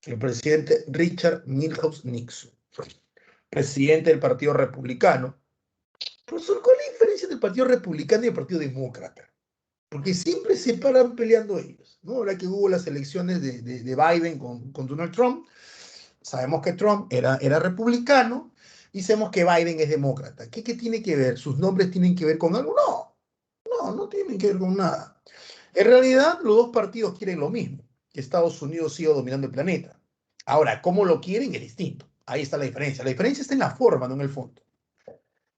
El presidente Richard Milhouse Nixon, presidente del Partido Republicano. Profesor, ¿cuál es la diferencia del Partido Republicano y el Partido Demócrata? Porque siempre se paran peleando ellos, ¿no? Ahora que hubo las elecciones de Biden con Donald Trump, sabemos que Trump era republicano y sabemos que Biden es demócrata. ¿Qué tiene que ver? ¿Sus nombres tienen que ver con algo? No tienen que ver con nada. En realidad, los dos partidos quieren lo mismo, que Estados Unidos siga dominando el planeta. Ahora, ¿cómo lo quieren? Es distinto. Ahí está la diferencia. La diferencia está en la forma, no en el fondo.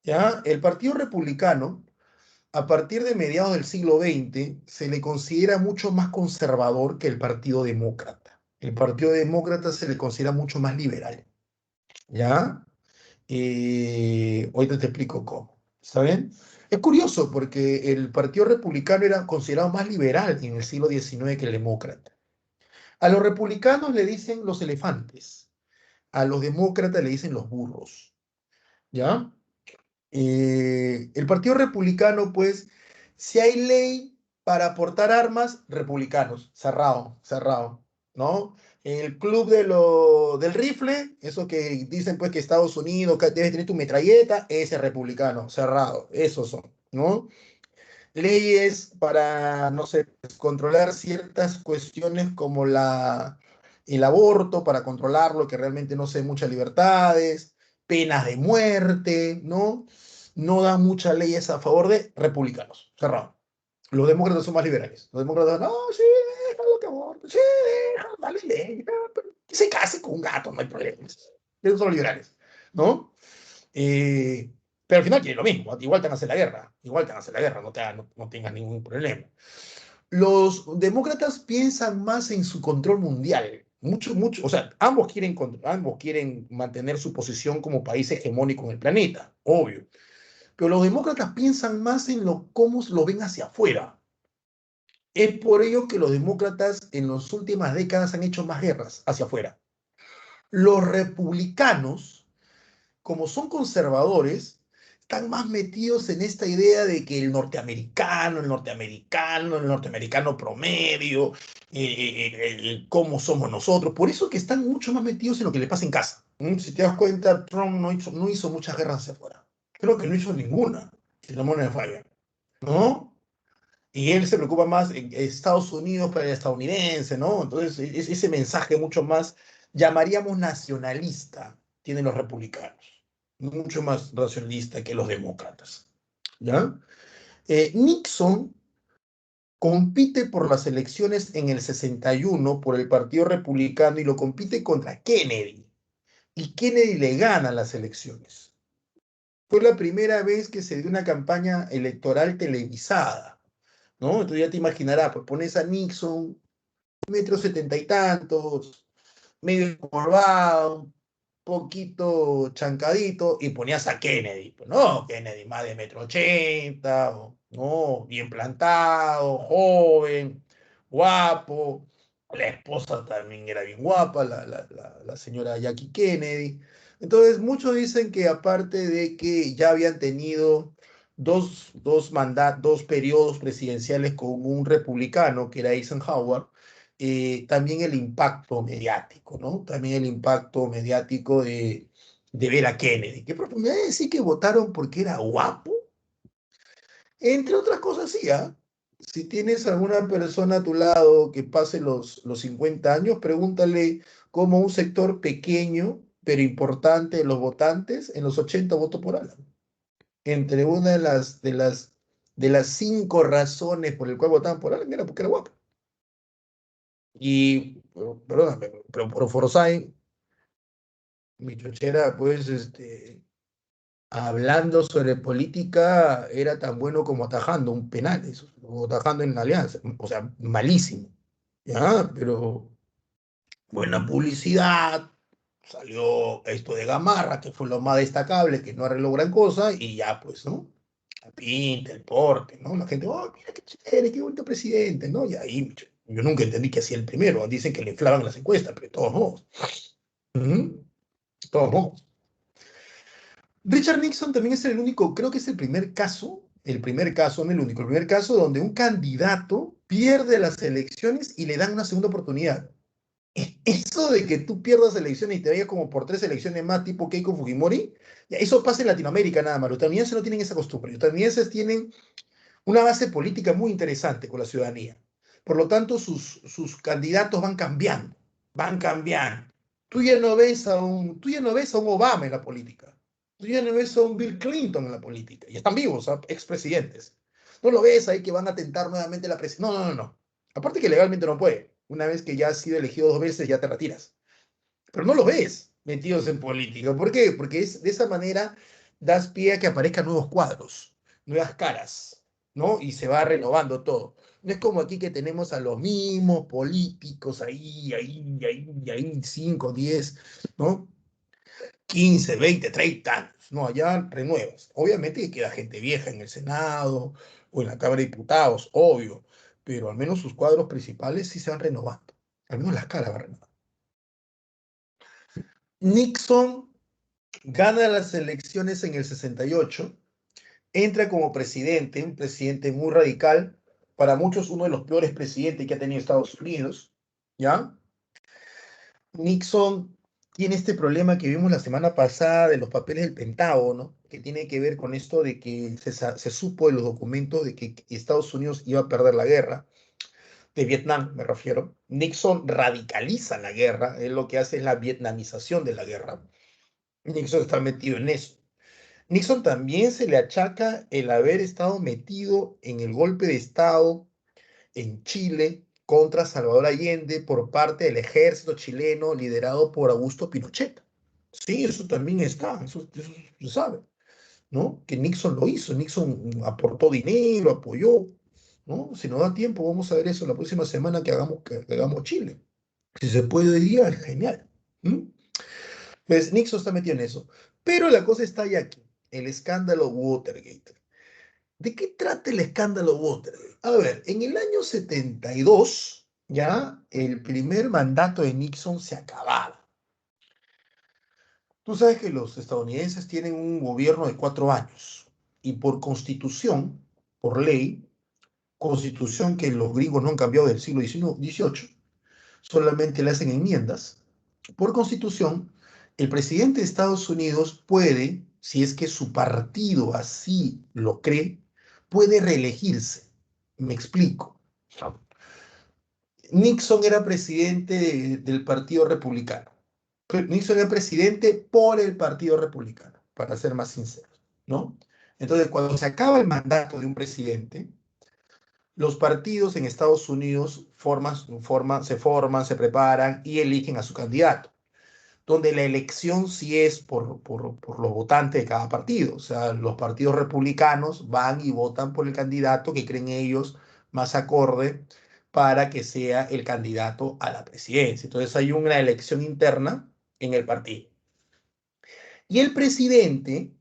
¿Ya? El Partido Republicano, a partir de mediados del siglo XX, se le considera mucho más conservador que el Partido Demócrata. El Partido Demócrata se le considera mucho más liberal. ¿Ya? Ahorita te explico cómo. ¿Está bien? Es curioso porque el Partido Republicano era considerado más liberal en el siglo XIX que el demócrata. A los republicanos le dicen los elefantes, a los demócratas le dicen los burros. ¿Ya? El Partido Republicano, pues, si hay ley para portar armas, republicanos, cerrado, cerrado, ¿no? El club del rifle, eso que dicen pues que Estados Unidos que debes tener tu metralleta, ese republicano, cerrado, esos son, ¿no? Leyes para, no sé, controlar ciertas cuestiones como el aborto, para controlarlo, que realmente no se den muchas libertades, penas de muerte, ¿no? No dan muchas leyes a favor de republicanos, cerrado. Los demócratas son más liberales. Los demócratas, no, sí, déjalo que aborte, sí, déjalo, dale ley, pero que se case con un gato, no hay problema. Esos son los liberales, ¿no? Eh, pero al final quieren lo mismo, igual te van a hacer la guerra, igual te van a hacer la guerra, no tengas ningún problema. Los demócratas piensan más en su control mundial, o sea, ambos quieren mantener su posición como país hegemónico en el planeta, obvio, pero los demócratas piensan más en cómo lo ven hacia afuera. Es por ello que los demócratas en las últimas décadas han hecho más guerras hacia afuera. Los republicanos, como son conservadores, están más metidos en esta idea de que el norteamericano promedio, cómo somos nosotros. Por eso que están mucho más metidos en lo que le pasa en casa. Si te das cuenta, Trump no hizo muchas guerras hacia afuera. Creo que no hizo ninguna, si la memoria me falla, ¿no? Y él se preocupa más en Estados Unidos para el estadounidense, ¿no? Entonces, ese mensaje mucho más, llamaríamos nacionalista, tienen los republicanos, mucho más nacionalista que los demócratas, ¿ya? Nixon compite por las elecciones en el 61 por el Partido Republicano y lo compite contra Kennedy. Y Kennedy le gana las elecciones. Fue la primera vez que se dio una campaña electoral televisada, ¿no? Entonces ya te imaginarás, pues pones a Nixon, 1,70 y tantos, medio encorvado, poquito chancadito, y ponías a Kennedy. Pues no, Kennedy más de 1,80 m, no, bien plantado, joven, guapo. La esposa también era bien guapa, la señora Jackie Kennedy. Entonces, muchos dicen que aparte de que ya habían tenido dos periodos presidenciales con un republicano, que era Eisenhower, también el impacto mediático, ¿no? También el impacto mediático de ver a Kennedy. ¿Qué oportunidad de decir que votaron porque era guapo? Entre otras cosas, sí, ¿ah? Si tienes alguna persona a tu lado que pase los 50 años, pregúntale cómo un sector pequeño, pero importante de los votantes, en los 80 votó por Alan. Entre una de las 5 razones por el cual votaban por Alan era porque era guapo. Y, perdóname, pero por Forsyth, mi chochera, pues, hablando sobre política, era tan bueno como atajando un penal, eso, o atajando en la Alianza, o sea, malísimo, ¿ya? Pero buena publicidad, salió esto de Gamarra, que fue lo más destacable, que no arregló gran cosa, y ya, pues, ¿no? La pinta, el porte, ¿no? La gente, oh, mira qué chévere, qué bonito presidente, ¿no? Y ahí, yo nunca entendí que hacía el primero, dicen que le inflaban las encuestas, pero de todos modos. Ujú. De todos modos. Richard Nixon también es el único, creo que es el primer caso, no el único, el primer caso donde un candidato pierde las elecciones y le dan una segunda oportunidad. Eso de que tú pierdas elecciones y te vayas como por 3 elecciones más, tipo Keiko Fujimori, ya, eso pasa en Latinoamérica nada más. Los estadounidenses no tienen esa costumbre. Los estadounidenses tienen una base política muy interesante con la ciudadanía. Por lo tanto, sus candidatos van cambiando, van cambiando. Tú ya no ves a un Obama en la política. Tú ya no ves a un Bill Clinton en la política. Y están vivos, ¿ah? Expresidentes. No lo ves ahí que van a tentar nuevamente la presidencia. No, no, no, no. Aparte que legalmente no puede. Una vez que ya has sido elegido 2 veces, ya te retiras. Pero no lo ves metidos en política. ¿Por qué? Porque de esa manera das pie a que aparezcan nuevos cuadros, nuevas caras, ¿no? Y se va renovando todo. No es como aquí que tenemos a los mismos políticos ahí, 5, 10, ¿no? 15, 20, 30 años. No, allá renuevas. Obviamente que queda gente vieja en el Senado o en la Cámara de Diputados, obvio, pero al menos sus cuadros principales sí se van renovando. Al menos las caras van renovando. Nixon gana las elecciones en el 68, entra como presidente, un presidente muy radical, para muchos uno de los peores presidentes que ha tenido Estados Unidos, ¿ya? Nixon tiene este problema que vimos la semana pasada de los papeles del Pentágono, que tiene que ver con esto de que se supo de los documentos de que Estados Unidos iba a perder la guerra, de Vietnam me refiero. Nixon radicaliza la guerra, él lo que hace es la vietnamización de la guerra. Nixon está metido en eso. Nixon también se le achaca el haber estado metido en el golpe de Estado en Chile contra Salvador Allende por parte del ejército chileno liderado por Augusto Pinochet. Sí, eso también está, eso se sabe, ¿no? Que Nixon lo hizo, Nixon aportó dinero, apoyó, ¿no? Si nos da tiempo, vamos a ver eso la próxima semana que hagamos Chile. Si se puede hoy día, genial. ¿Mm? Pues Nixon está metido en eso. Pero la cosa está ahí aquí, el escándalo Watergate. ¿De qué trata el escándalo Watergate? A ver, en el año 72, ya, el primer mandato de Nixon se acababa. Tú sabes que los estadounidenses tienen un gobierno de 4 años y por constitución, por ley, constitución que los gringos no han cambiado del siglo XVIII, solamente le hacen enmiendas. Por constitución, el presidente de Estados Unidos puede, si es que su partido así lo cree, puede reelegirse. Me explico. Nixon era presidente del Partido Republicano. Nixon era presidente por el Partido Republicano, para ser más sinceros, ¿no? Entonces, cuando se acaba el mandato de un presidente, los partidos en Estados Unidos se preparan y eligen a su candidato, donde la elección sí es por los votantes de cada partido. O sea, los partidos republicanos van y votan por el candidato que creen ellos más acorde para que sea el candidato a la presidencia. Entonces hay una elección interna en el partido. Y el presidente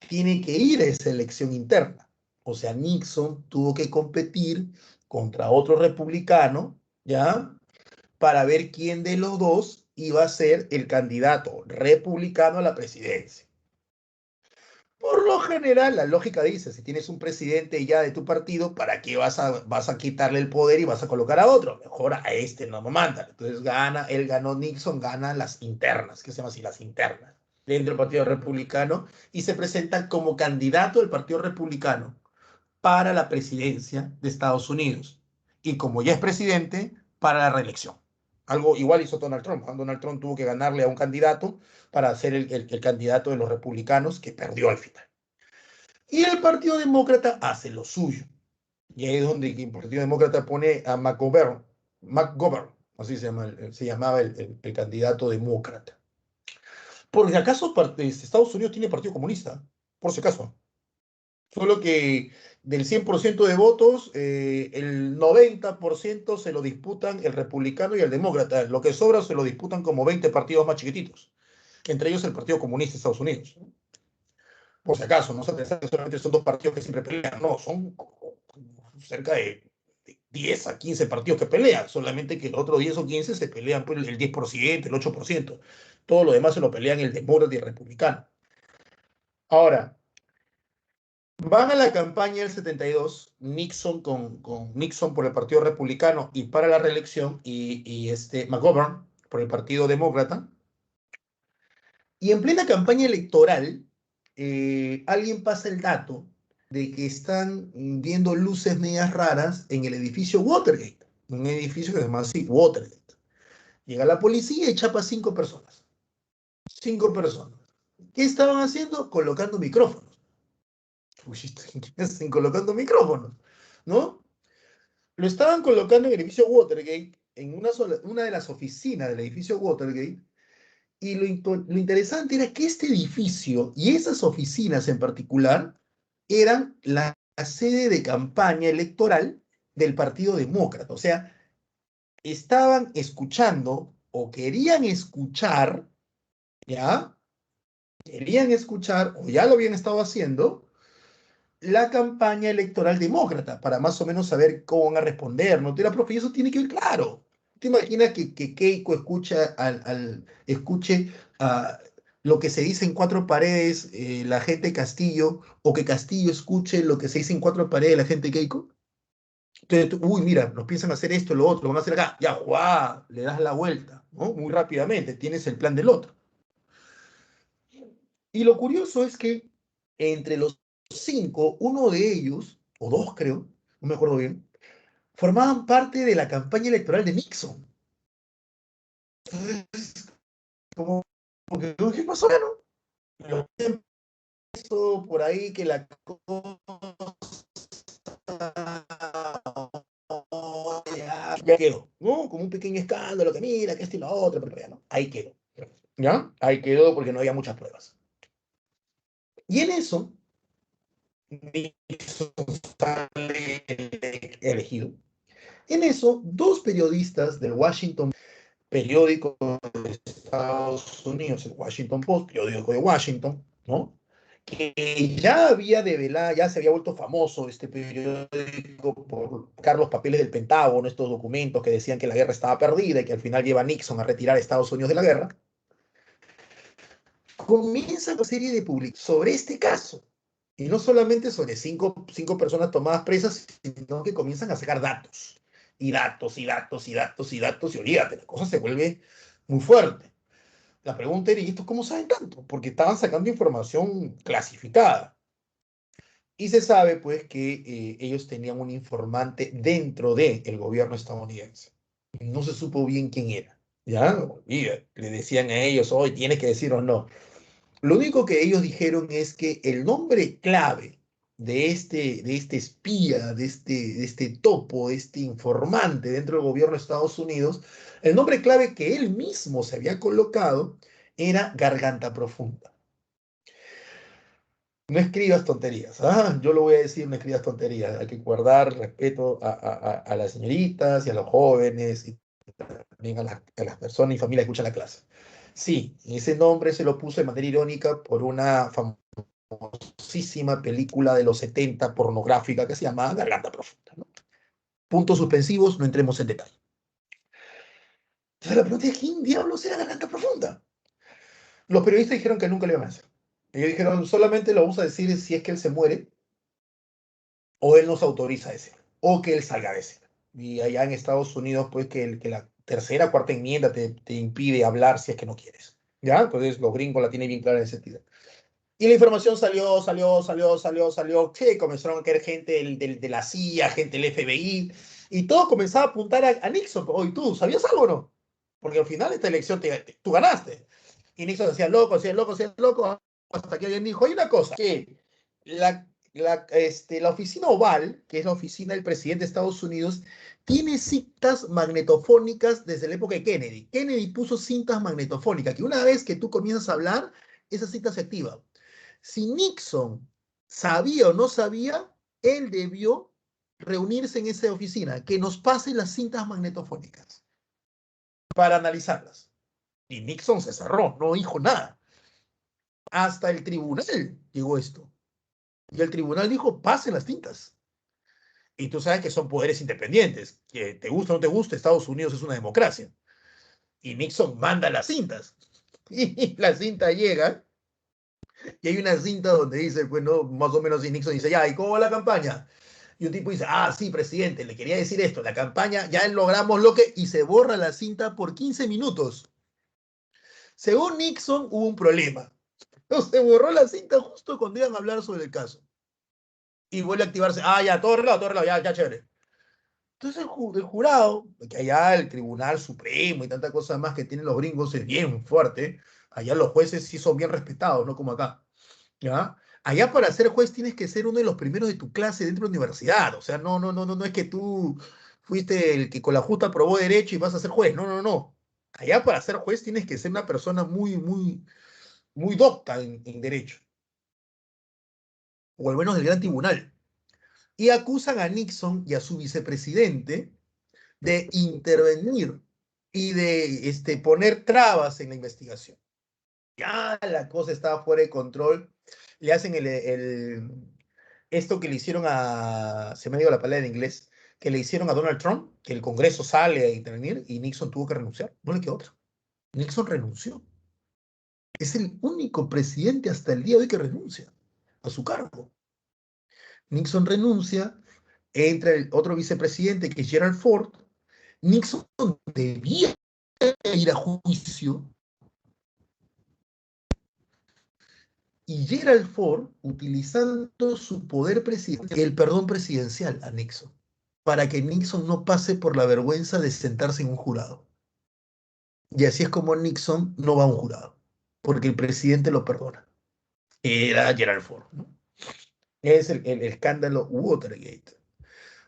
tiene que ir a esa elección interna. O sea, Nixon tuvo que competir contra otro republicano, ¿ya? Para ver quién de los dos iba a ser el candidato republicano a la presidencia. Por lo general, la lógica dice, si tienes un presidente ya de tu partido, ¿para qué vas a quitarle el poder y vas a colocar a otro? Mejor a este no me manda. Entonces él ganó, Nixon gana las internas, que se llama así, las internas, dentro del Partido Republicano, y se presenta como candidato del Partido Republicano para la presidencia de Estados Unidos. Y como ya es presidente, para la reelección. Algo igual hizo Donald Trump. Donald Trump tuvo que ganarle a un candidato para ser el candidato de los republicanos que perdió al final. Y el Partido Demócrata hace lo suyo. Y ahí es donde el Partido Demócrata pone a McGovern, así se llamaba el candidato demócrata. Por si acaso, Estados Unidos tiene Partido Comunista, por si acaso. Solo que del 100% de votos, el 90% se lo disputan el republicano y el demócrata. Lo que sobra se lo disputan como 20 partidos más chiquititos, entre ellos el Partido Comunista de Estados Unidos. Por si acaso, no se piensa que solamente son dos partidos que siempre pelean, no, son cerca de 10 a 15 partidos que pelean, solamente que los otros 10 o 15 se pelean por el 10%, el 8%. Todo lo demás se lo pelean el demócrata y el republicano. Ahora, van a la campaña del 72, Nixon con Nixon por el Partido Republicano y para la reelección, y McGovern por el Partido Demócrata. Y en plena campaña electoral, alguien pasa el dato de que están viendo luces medias raras en el edificio Watergate, un edificio que se llama así, Watergate. Llega la policía y chapa 5 personas. 5 personas. ¿Qué estaban haciendo? Colocando micrófonos. Sin colocando micrófonos, ¿no? Lo estaban colocando en el edificio Watergate, en una de las oficinas del edificio Watergate, y lo interesante era que este edificio y esas oficinas en particular eran la sede de campaña electoral del Partido Demócrata. O sea, estaban escuchando o querían escuchar, ¿ya? Querían escuchar o ya lo habían estado haciendo la campaña electoral demócrata para más o menos saber cómo van a responder, ¿no? Tira, profe, y eso tiene que ir claro. ¿Te imaginas que Keiko escuche lo que se dice en cuatro paredes la gente Castillo, o que Castillo escuche lo que se dice en cuatro paredes la gente Keiko? Entonces, uy, mira, nos piensan hacer esto, lo otro, lo van a hacer acá. Ya, ¡guau! Le das la vuelta, ¿no? Muy rápidamente, tienes el plan del otro. Y lo curioso es que entre los 5, uno de ellos, o dos creo, no me acuerdo bien, formaban parte de la campaña electoral de Nixon. Entonces, como que, ¿qué pasó, no? Empezó por ahí que la cosa ya quedó, ¿no? Como un pequeño escándalo, que mira, que esto y lo otro, pero ya no, ahí quedó. ¿Ya? Ahí quedó porque no había muchas pruebas. Y en eso, Nixon sale elegido. En eso, dos periodistas del Washington, periódico de Estados Unidos, el Washington Post, periódico de Washington, ¿no? Que ya había develado, ya se había vuelto famoso este periódico por sacar los papeles del Pentágono, estos documentos que decían que la guerra estaba perdida y que al final lleva a Nixon a retirar a Estados Unidos de la guerra. comienza una serie de publicaciones sobre este caso. Y no solamente sobre cinco personas tomadas presas, sino que comienzan a sacar datos. Y datos, y datos, y datos, y datos, y olvídate, la cosa se vuelve muy fuerte. La pregunta era, ¿y esto cómo saben tanto? Porque estaban sacando información clasificada. Y se sabe, pues, que ellos tenían un informante dentro del gobierno estadounidense. No se supo bien quién era. ¿Ya? Olvídate, le decían a ellos, hoy tienes que decir o no. Lo único que ellos dijeron es que el nombre clave de este espía, de este topo, de este informante dentro del gobierno de Estados Unidos, el nombre clave que él mismo se había colocado era Garganta Profunda. No escribas tonterías, ¿ah? Yo lo voy a decir, no escribas tonterías. Hay que guardar respeto a las señoritas y a los jóvenes y también a las personas y familias que escuchan la clase. Sí, ese nombre se lo puso de manera irónica por una famosísima película de los 70 pornográfica que se llama Garganta Profunda, ¿no? Puntos suspensivos, no entremos en detalle. Entonces la pregunta es, ¿quién diablos era Garganta Profunda? Los periodistas dijeron que nunca lo iban a hacer. Ellos dijeron, solamente lo vamos a decir si es que él se muere o él nos autoriza a decir, o que él salga de escena. Y allá en Estados Unidos, pues que la tercera, cuarta enmienda te impide hablar si es que no quieres. ¿Ya? Entonces los gringos la tienen bien clara en ese sentido. Y la información salió, que comenzaron a caer gente de la CIA, gente del FBI, y todo comenzaba a apuntar a Nixon. Oye, ¿tú sabías algo o no? Porque al final de esta elección tú ganaste. Y Nixon decía loco, hasta que alguien dijo, hay una cosa, que la oficina oval, que es la oficina del presidente de Estados Unidos, tiene cintas magnetofónicas desde la época de Kennedy. Kennedy puso cintas magnetofónicas, que una vez que tú comienzas a hablar, esa cinta se activa. Si Nixon sabía o no sabía, él debió reunirse en esa oficina, que nos pase las cintas magnetofónicas para analizarlas. Y Nixon se cerró, no dijo nada. Hasta el tribunal llegó esto. Y el tribunal dijo, pasen las cintas. Y tú sabes que son poderes independientes, que te gusta o no te gusta, Estados Unidos es una democracia. Y Nixon manda las cintas. Y la cinta llega, y hay una cinta donde dice, bueno, más o menos, y Nixon dice, ya, ¿y cómo va la campaña? Y un tipo dice, ah, sí, presidente, le quería decir esto, la campaña, ya logramos lo que, y se borra la cinta por 15 minutos. Según Nixon, hubo un problema. Se borró la cinta justo cuando iban a hablar sobre el caso. Y vuelve a activarse, ah, ya, todo arreglado, ya, chévere. Entonces el jurado, que allá el Tribunal Supremo y tanta cosa más que tienen los gringos es bien fuerte, allá los jueces sí son bien respetados, no como acá. ¿Ya? Allá para ser juez tienes que ser uno de los primeros de tu clase dentro de la universidad. O sea, no es que tú fuiste el que con la justa aprobó derecho y vas a ser juez. No. Allá para ser juez tienes que ser una persona muy docta en derecho. O al menos del gran tribunal. Y acusan a Nixon y a su vicepresidente de intervenir y de poner trabas en la investigación. Ya la cosa estaba fuera de control. Le hacen esto que le hicieron se me dio la palabra en inglés, que le hicieron a Donald Trump, que el Congreso sale a intervenir y Nixon tuvo que renunciar. No le quedó otra. Nixon renunció. Es el único presidente hasta el día de hoy que renuncia a su cargo. Nixon renuncia, entra el otro vicepresidente que es Gerald Ford. Nixon debía ir a juicio y Gerald Ford, utilizando su poder presidencial, el perdón presidencial a Nixon, para que Nixon no pase por la vergüenza de sentarse en un jurado. Y así es como Nixon no va a un jurado, porque el presidente lo perdona. Era Gerald Ford, ¿no? Es el escándalo Watergate.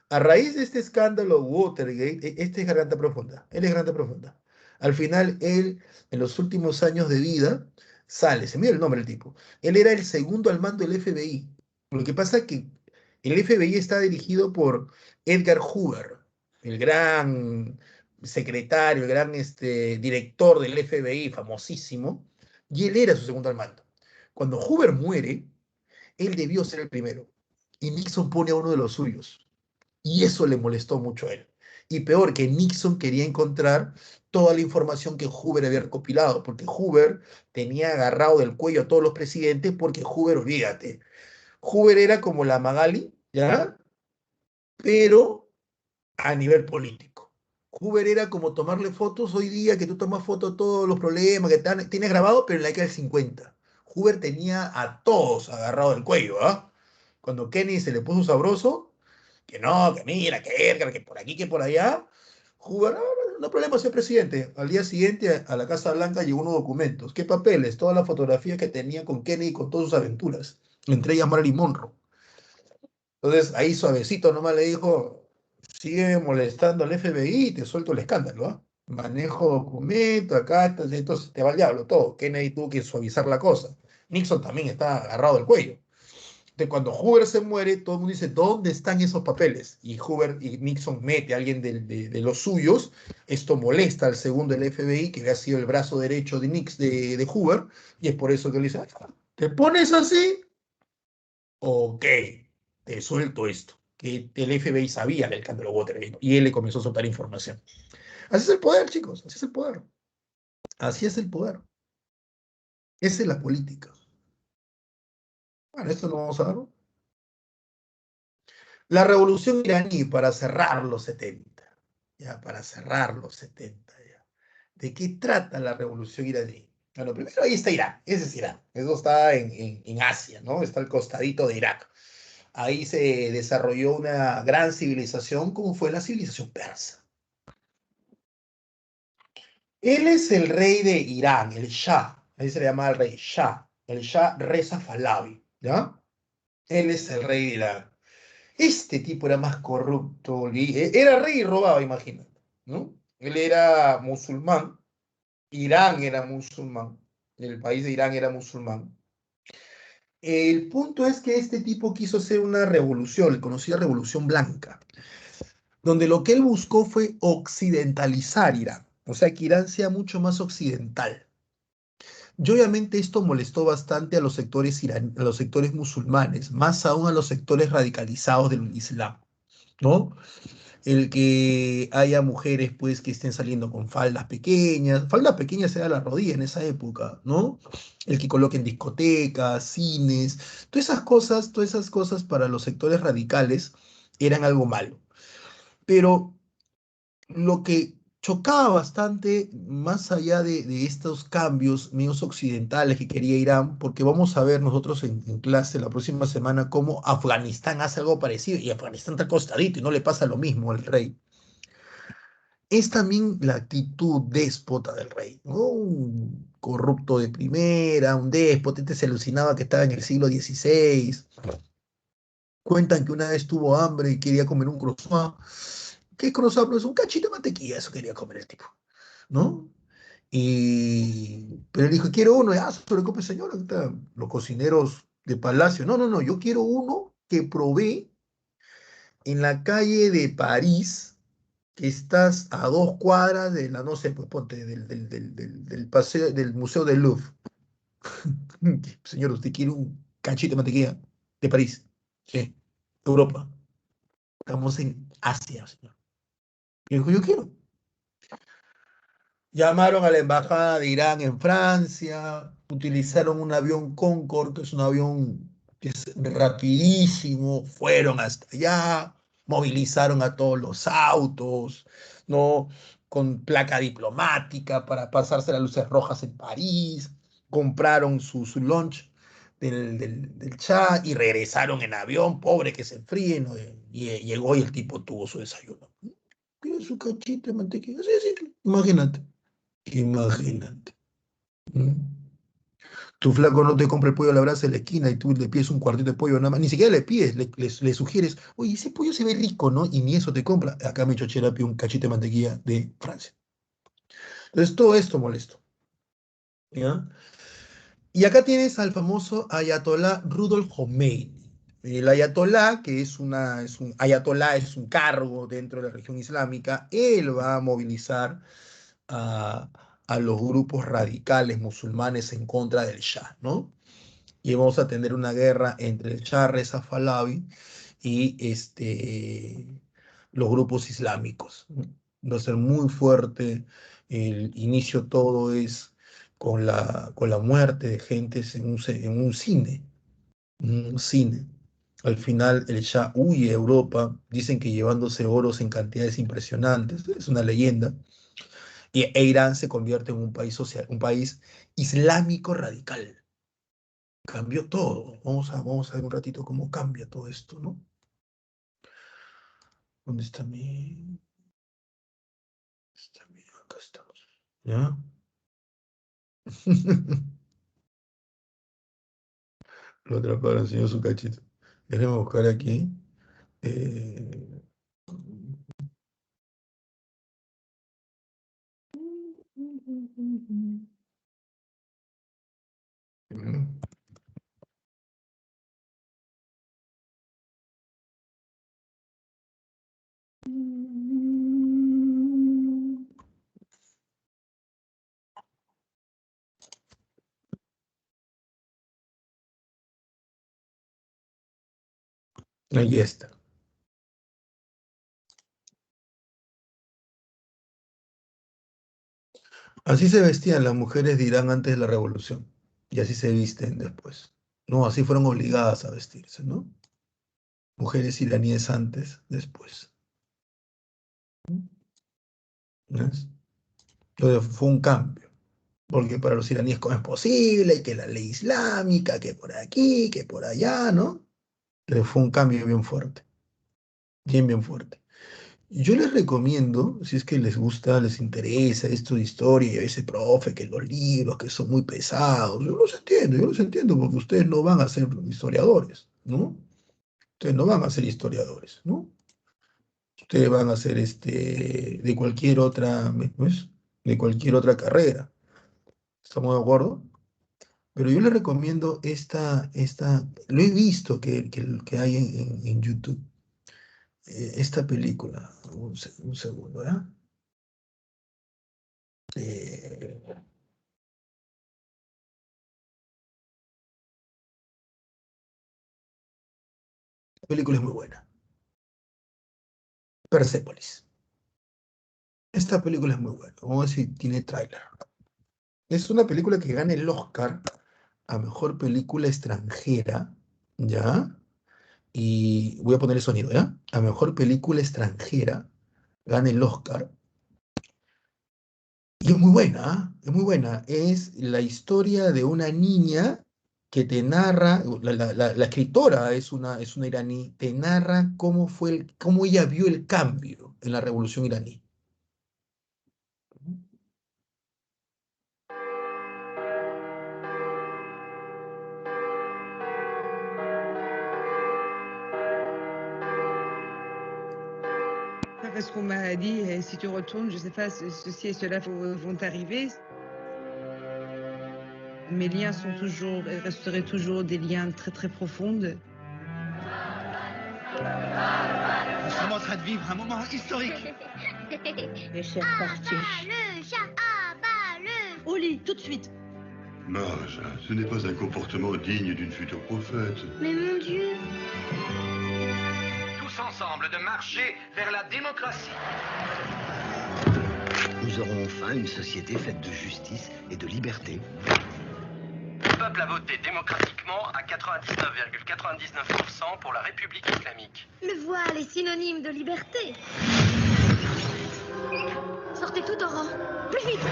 A raíz de este escándalo Watergate, este es Garganta Profunda, él es Garganta Profunda. Al final, él, en los últimos años de vida, sale, se mira el nombre del tipo. Él era el segundo al mando del FBI. Lo que pasa es que el FBI está dirigido por Edgar Hoover, el gran secretario, el gran director del FBI, famosísimo, y él era su segundo al mando. Cuando Hoover muere, él debió ser el primero. Y Nixon pone a uno de los suyos. Y eso le molestó mucho a él. Y peor, que Nixon quería encontrar toda la información que Hoover había recopilado, porque Hoover tenía agarrado del cuello a todos los presidentes, porque Hoover, olvídate, Hoover era como la Magali, ¿ya? Pero a nivel político. Hoover era como tomarle fotos hoy día, que tú tomas fotos de todos los problemas que tienes grabado, pero en la década del 50. Hoover tenía a todos agarrados del cuello, ¿ah? Cuando Kennedy se le puso sabroso, que no, que mira, que Edgar, que por aquí, que por allá, Hoover, no, no hay problema, señor presidente. Al día siguiente a la Casa Blanca llegó unos documentos. ¿Qué papeles? Todas las fotografías que tenía con Kennedy, con todas sus aventuras, entre ellas Marilyn Monroe. Entonces ahí suavecito nomás le dijo, sigue molestando al FBI y te suelto el escándalo, ¿ah? Manejo documentos, acá, entonces te va al diablo todo. Kennedy tuvo que suavizar la cosa. Nixon también está agarrado del cuello. Entonces cuando Hoover se muere, todo el mundo dice, ¿dónde están esos papeles? Y Hoover y Nixon mete a alguien de los suyos. Esto molesta al segundo del FBI, que había sido el brazo derecho de Hoover, y es por eso que le dice, ¿te pones así? Ok, te suelto esto, que el FBI sabía del escándalo Watergate y él le comenzó a soltar información. Así es el poder, chicos, así es el poder. Así es el poder. Esa es la política. Bueno, esto no vamos a ver. La revolución iraní para cerrar los 70. Ya, para cerrar los 70. Ya. ¿De qué trata la revolución iraní? Bueno, primero ahí está Irán, ese es Irán. Eso está en Asia, ¿no? Está al costadito de Irak. Ahí se desarrolló una gran civilización como fue la civilización persa. Él es el rey de Irán, el Shah. Ahí se le llama el rey Shah. El Shah Reza Pahlavi, ¿ya? Él es el rey de Irán. Este tipo era más corrupto. Era rey y robaba, imagínate, ¿no? Él era musulmán. Irán era musulmán. El país de Irán era musulmán. El punto es que este tipo quiso hacer una revolución, la conocida Revolución Blanca, donde lo que él buscó fue occidentalizar Irán, o sea, que Irán sea mucho más occidental. Y obviamente esto molestó bastante a los sectores a los sectores musulmanes, más aún a los sectores radicalizados del Islam, ¿no? El que haya mujeres pues que estén saliendo con faldas pequeñas era la rodilla en esa época, ¿no? El que coloquen discotecas, cines, todas esas cosas para los sectores radicales eran algo malo. Pero lo que chocaba bastante, más allá de estos cambios medios occidentales que quería Irán, porque vamos a ver nosotros en clase la próxima semana cómo Afganistán hace algo parecido y Afganistán está acostadito y no le pasa lo mismo al rey. Es también la actitud déspota del rey, ¿no? Un corrupto de primera, un déspota, este se alucinaba que estaba en el siglo XVI. Cuentan que una vez tuvo hambre y quería comer un croissant. ¿Qué croissant? Pues un cachito de mantequilla, eso quería comer el tipo, ¿no? Pero él dijo, quiero uno, ya, se lo compre señor, los cocineros de palacio. No, no, no, yo quiero uno que probé en la calle de París, que estás a 2 cuadras de la, no sé, pues ponte, del paseo, del Museo del Louvre. Señor, usted quiere un cachito de mantequilla de París. Sí, Europa. Estamos en Asia, señor. Y dijo, yo quiero. Llamaron a la embajada de Irán en Francia, utilizaron un avión Concorde, que es un avión que es rapidísimo, fueron hasta allá, movilizaron a todos los autos, ¿no? Con placa diplomática para pasarse las luces rojas en París, compraron su lunch del Shah y regresaron en avión, pobre que se enfríe, ¿no? Y llegó y el tipo tuvo su desayuno. ¿Quiere su cachito de mantequilla? Sí, sí, imagínate. Imagínate. ¿Mm? Tu flaco no te compra el pollo a la brasa en la esquina y tú le pides un cuartito de pollo nada más. Ni siquiera le pides, le sugieres, oye, ese pollo se ve rico, ¿no? Y ni eso te compra. Acá me chochera pide un cachito de mantequilla de Francia. Entonces, todo esto molesto. ¿Ya? Y acá tienes al famoso ayatolá Rudolf Khomeini. El ayatolá, que es un ayatolá, es un cargo dentro de la religión islámica, él va a movilizar a, a los grupos radicales musulmanes en contra del Shah, ¿no? Y vamos a tener una guerra entre el Shah Reza Pahlavi y los grupos islámicos, ¿no? Va a ser muy fuerte. El inicio todo es con la muerte de gentes en un cine. Al final el Shah huye a Europa, dicen que llevándose oros en cantidades impresionantes, es una leyenda, e Irán se convierte en un país social, un país islámico radical. Cambió todo. Vamos a ver un ratito cómo cambia todo esto, ¿no? ¿Dónde está mi...? Acá estamos. ¿Ya? Lo atraparon, señor su cachito. Déjeme buscar aquí. eh, Ahí está. Así se vestían las mujeres de Irán antes de la revolución. Y así se visten después. No, así fueron obligadas a vestirse, ¿no? Mujeres iraníes antes, después. ¿Ves? Entonces fue un cambio. Porque para los iraníes, ¿cómo es posible? Y que la ley islámica, que por aquí, que por allá, ¿no? Entonces fue un cambio bien fuerte. Bien, bien fuerte. Yo les recomiendo, si es que les gusta, les interesa esto de historia, y a veces, profe, que los libros, que son muy pesados, yo los entiendo, porque ustedes no van a ser historiadores, ¿no? Ustedes no van a ser historiadores, ¿no? Ustedes van a ser de cualquier otra, pues, de cualquier otra carrera. ¿Estamos de acuerdo? Pero yo les recomiendo lo he visto que hay en YouTube, esta película. Un segundo, ¿ya? Eh, la película es muy buena. Persepolis. Esta película es muy buena. Vamos a ver si tiene tráiler. Es una película que gana el Oscar a mejor película extranjera, ¿ya? Y voy a poner el sonido, ¿ya? A mejor película extranjera gana el Oscar. Y es muy buena, ¿ah? Es muy buena. Es la historia de una niña que te narra, la escritora es una iraní, te narra cómo ella vio el cambio en la revolución iraní. Parce qu'on m'a dit, si tu retournes, je sais pas, ceci et cela vont arriver. Mes liens sont toujours, et resteraient toujours des liens très très profonds. Nous sommes en train de vivre un moment historique. Les chers partis. Le chat, abat-le. Au lit, tout de suite. Marge, ce n'est pas un comportement digne d'une future prophète. Mais mon Dieu. Tous ensemble de marcher vers la démocratie. Nous aurons enfin une société faite de justice et de liberté. Le peuple a voté démocratiquement à 99,99% pour la République islamique. Le voile est synonyme de liberté. Sortez tout en rang. Plus vite.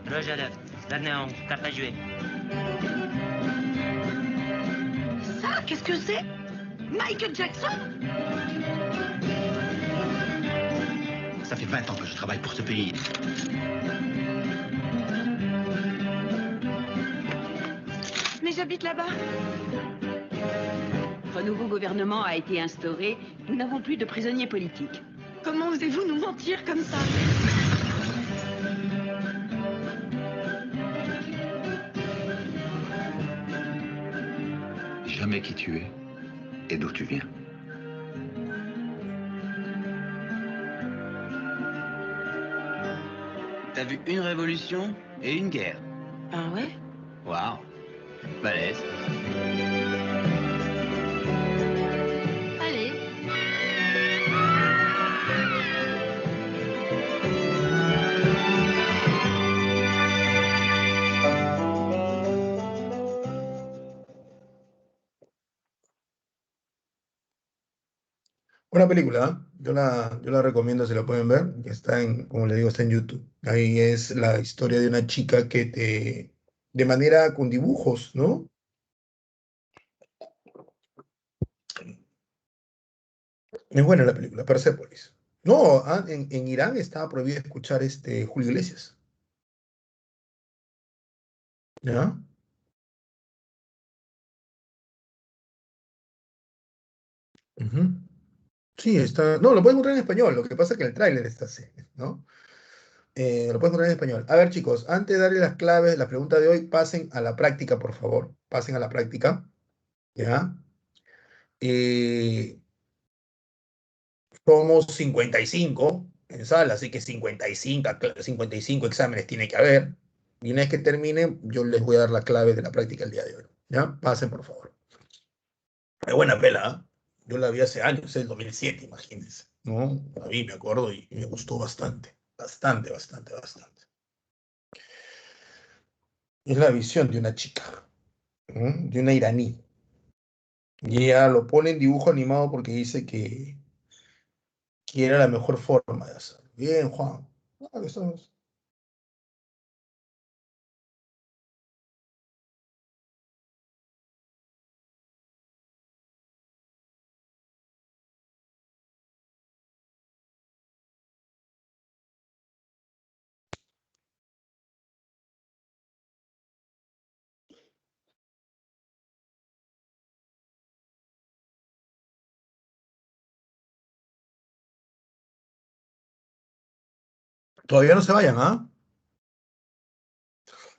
رجلت لأنه carte à jouer. Ça, qu'est-ce que c'est? Michael Jackson? Ça fait 20 ans que je travaille pour ce pays. Mais j'habite là-bas. Notre nouveau gouvernement a été instauré. Nous n'avons plus de prisonniers politiques. Comment osez-vous nous mentir comme ça? Jamais qui tu es et d'où tu viens. T'as vu une révolution et une guerre. Ah ouais? Waouh. Balèze. Buena película, ¿eh? Yo la recomiendo si la pueden ver, que está en, como le digo, está en YouTube. Ahí es la historia de una chica de manera con dibujos, ¿no? Es buena la película, Persepolis. No, en Irán estaba prohibido escuchar Julio Iglesias, ¿ya? Ujú. Sí, está. No, lo puedes encontrar en español. Lo que pasa es que el tráiler está así, ¿no? Lo puedes encontrar en español. A ver, chicos, antes de darle las claves, la pregunta de hoy, pasen a la práctica, por favor. Pasen a la práctica, ¿ya? Eh, Somos 55 en sala, así que 55 exámenes tiene que haber. Y una vez que termine, yo les voy a dar la clave de la práctica el día de hoy. ¿Ya? Pasen, por favor. Es buena pela, ¿ah? Yo la vi hace años, el 2007, imagínense. ¿No? La vi, me acuerdo, y me gustó bastante. Bastante, bastante, bastante. Es la visión de una chica, ¿no? De una iraní. Y ella lo pone en dibujo animado porque dice que era la mejor forma de hacerlo. Bien, Juan. Ah, eso es. Todavía no se vayan, ¿ah?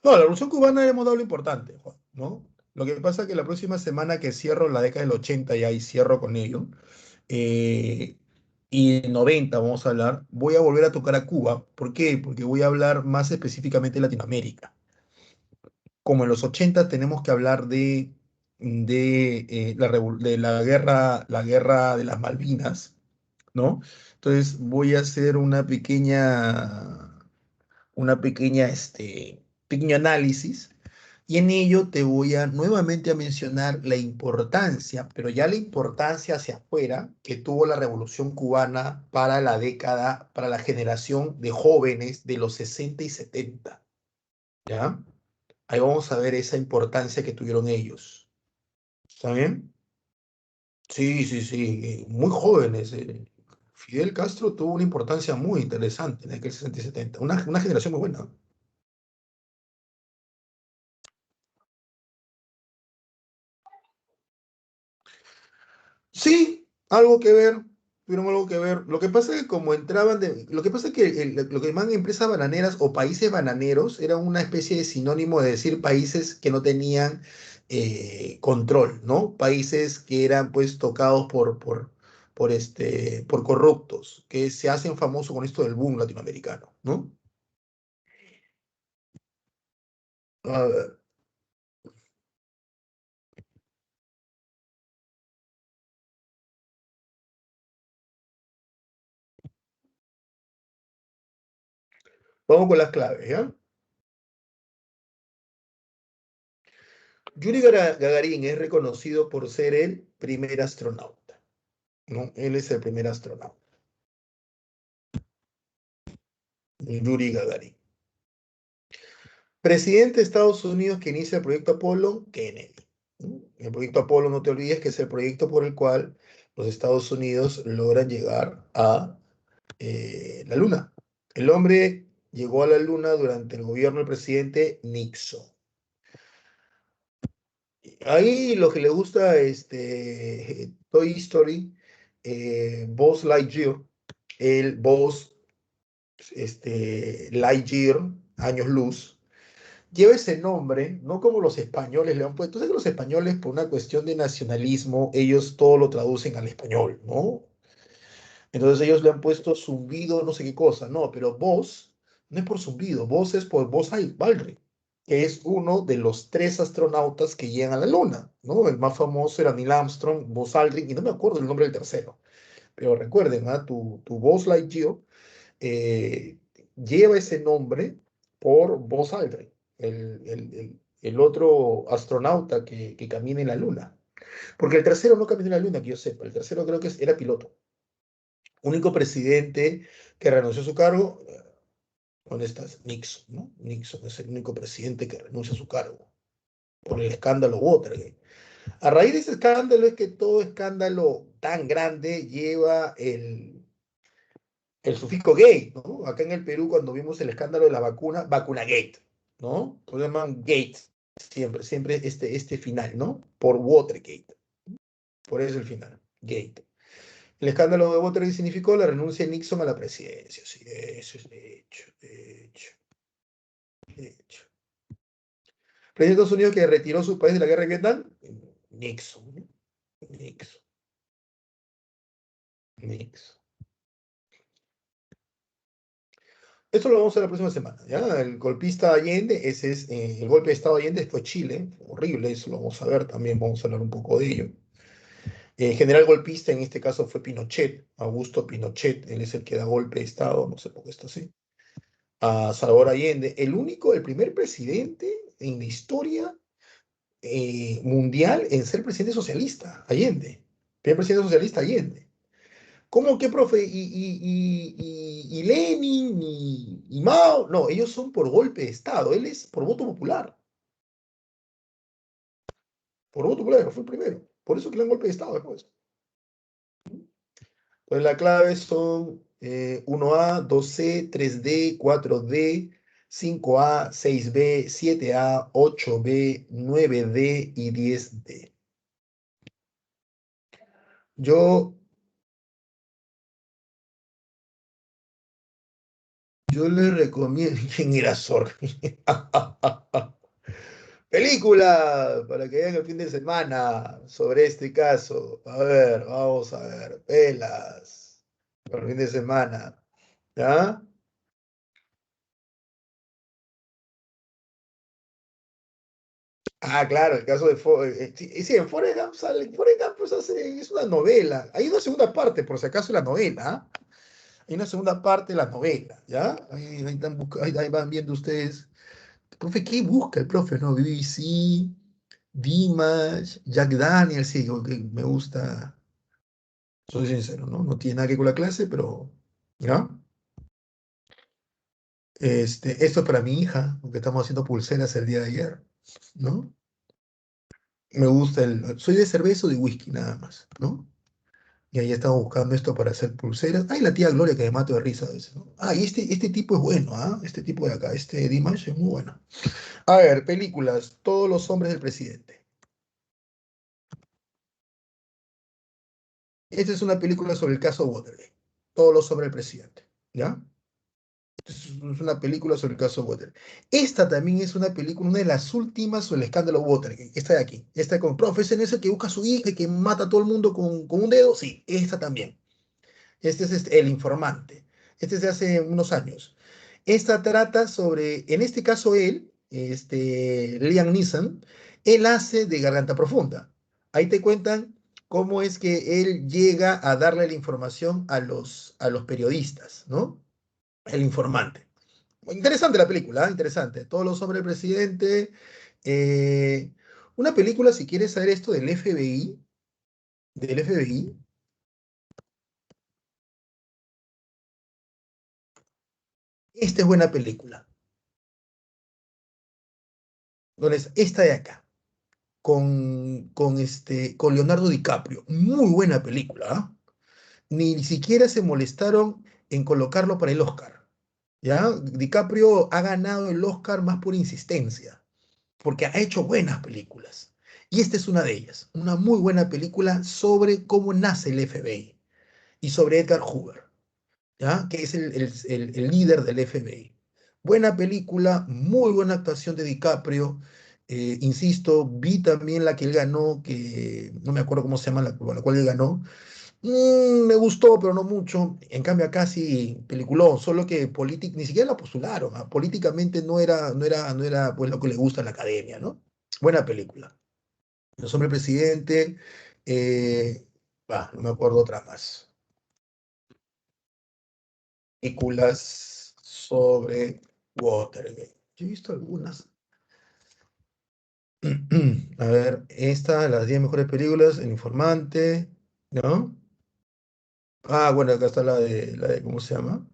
No, la Revolución Cubana hemos dado lo importante, Juan, ¿no? Lo que pasa es que la próxima semana que cierro la década del 80 y ahí cierro con ello, eh, y en 90 vamos a hablar, voy a volver a tocar a Cuba. ¿Por qué? Porque voy a hablar más específicamente de Latinoamérica. Como en los 80 tenemos que hablar de la guerra de las Malvinas, ¿no? Entonces voy a hacer pequeño análisis y en ello te voy a nuevamente a mencionar la importancia, pero ya la importancia hacia afuera que tuvo la Revolución Cubana para la década, para la generación de jóvenes de los 60 y 70, ¿ya? Ahí vamos a ver esa importancia que tuvieron ellos. ¿Está bien? Sí, sí, sí, muy jóvenes. Fidel Castro tuvo una importancia muy interesante en aquel 60 y 70, una generación muy buena. Sí, algo que ver, tuvieron algo que ver. Lo que pasa es que como lo que pasa es que lo que llaman empresas bananeras o países bananeros era una especie de sinónimo de decir países que no tenían control, ¿no? Países que eran pues tocados por corruptos, que se hacen famosos con esto del boom latinoamericano, ¿no? A ver, vamos con las claves, ¿ya? Gagarin es reconocido por ser el primer astronauta, ¿no? Él es el primer astronauta. Yuri Gagarin. Presidente de Estados Unidos que inicia el proyecto Apolo, Kennedy. ¿No? El proyecto Apolo, no te olvides que es el proyecto por el cual los Estados Unidos logran llegar a la Luna. El hombre llegó a la Luna durante el gobierno del presidente Nixon. Ahí lo que le gusta Toy Story, Buzz Lightyear, el Buzz Lightyear, años luz, lleva ese nombre, no como los españoles le han puesto. Entonces, los españoles, por una cuestión de nacionalismo, ellos todo lo traducen al español, ¿no? Entonces, ellos le han puesto zumbido, no sé qué cosa, no, pero Buzz no es por zumbido, Buzz es por Buzz Aldrin, que es uno de los tres astronautas que llegan a la Luna, ¿no? El más famoso era Neil Armstrong, Buzz Aldrin, y no me acuerdo el nombre del tercero, pero recuerden, ¿ah? Tu Buzz Lightyear eh, lleva ese nombre por Buzz Aldrin, el otro astronauta que camina en la Luna. Porque el tercero no caminó en la Luna, que yo sepa. El tercero creo que era piloto. Único presidente que renunció a su cargo, ¿dónde estás? Nixon, ¿no? Nixon es el único presidente que renuncia a su cargo por el escándalo Watergate. A raíz de ese escándalo es que todo escándalo tan grande lleva el sufijo gate, ¿no? Acá en el Perú, cuando vimos el escándalo de la vacuna, vacunagate, ¿no? Lo llaman gate, siempre este final, ¿no? Por Watergate. Por eso el final, gate. El escándalo de Watergate significó la renuncia de Nixon a la presidencia. Sí, eso es de hecho, de hecho, de hecho. Presidente de Estados Unidos que retiró su país de la guerra de Vietnam, Nixon, ¿no? Nixon, Nixon. Esto lo vamos a ver la próxima semana, ¿ya? El golpista Allende, ese es, el golpe de Estado Allende fue Chile, horrible, eso lo vamos a ver también, vamos a hablar un poco de ello. El general golpista en este caso fue Pinochet, Augusto Pinochet, él es el que da golpe de Estado, no sé por qué está así, a Salvador Allende, el primer presidente en la historia mundial en ser presidente socialista, Allende, primer presidente socialista Allende. ¿Cómo que, profe? ¿Y Lenin y Mao? No, ellos son por golpe de Estado. Él es por voto popular. Por voto popular, fue el primero. Por eso que le dan golpe de Estado después. Entonces la clave son 1A, 2C, 3D, 4D, 5A, 6B, 7A, 8B, 9D y 10D. Yo le recomiendo. ¿Quién era Sorgi? Película para que vean el fin de semana sobre este caso. A ver, vamos a ver. Pelas. Para el fin de semana. ¿Ya? Ah, claro, el caso de sí, en Forrest Gump sale. Forrest Gump pues, es una novela. Hay una segunda parte, por si acaso, de la novela. ¿Ah? Hay una segunda parte de la novela. ¿Ya? Ahí van viendo ustedes. Profe, ¿qué busca el profe? ¿No? BBC, Dimash, Jack Daniels, sí, me gusta. Soy sincero, ¿no? No tiene nada que ver con la clase, pero, ¿ya? Esto es para mi hija, porque estamos haciendo pulseras el día de ayer, ¿no? Me gusta soy de cerveza o de whisky nada más, ¿no? Y ahí estamos buscando esto para hacer pulseras. Ay, la tía Gloria que me mato de risa a veces, ¿no? Ah, y este tipo es bueno, ¿ah? Este tipo de acá, este Dimash es muy bueno. A ver, películas, Todos los hombres del presidente. Esta es una película sobre el caso Watergate. Todos los hombres del presidente, ¿ya? Es una película sobre el caso Watergate. Esta también es una película, una de las últimas sobre el escándalo Watergate. Esta de aquí. Esta con profe, ¿es en ese que busca a su hija y que mata a todo el mundo con un dedo? Sí, esta también. Este es El Informante. Este es de hace unos años. Esta trata sobre, en este caso él, Liam Neeson, él hace de Garganta Profunda. Ahí te cuentan cómo es que él llega a darle la información a los periodistas, ¿no? El Informante. Interesante la película, ¿eh? Interesante. Todos los hombres del presidente. Eh, una película, si quieres saber esto del FBI, esta es buena película. Entonces, esta de acá, con Leonardo DiCaprio. Muy buena película, ¿ah? Ni siquiera se molestaron en colocarlo para el Oscar. ¿Ya? DiCaprio ha ganado el Oscar más por insistencia, porque ha hecho buenas películas. Y esta es una de ellas, una muy buena película sobre cómo nace el FBI y sobre Edgar Hoover, ¿ya? Que es el líder del FBI. Buena película, muy buena actuación de DiCaprio. Insisto, vi también la que él ganó, que no me acuerdo cómo se llama la cual él ganó. Me gustó, pero no mucho. En cambio, acá sí, peliculón, solo que ni siquiera la postularon. ¿Ah? Políticamente no era pues lo que le gusta a la academia, ¿no? Buena película. Los hombres presidente, no me acuerdo otra más. Películas sobre Watergate. Yo he visto algunas. A ver, las 10 mejores películas, El Informante, ¿no? Ah, bueno, acá está la de, ¿cómo se llama?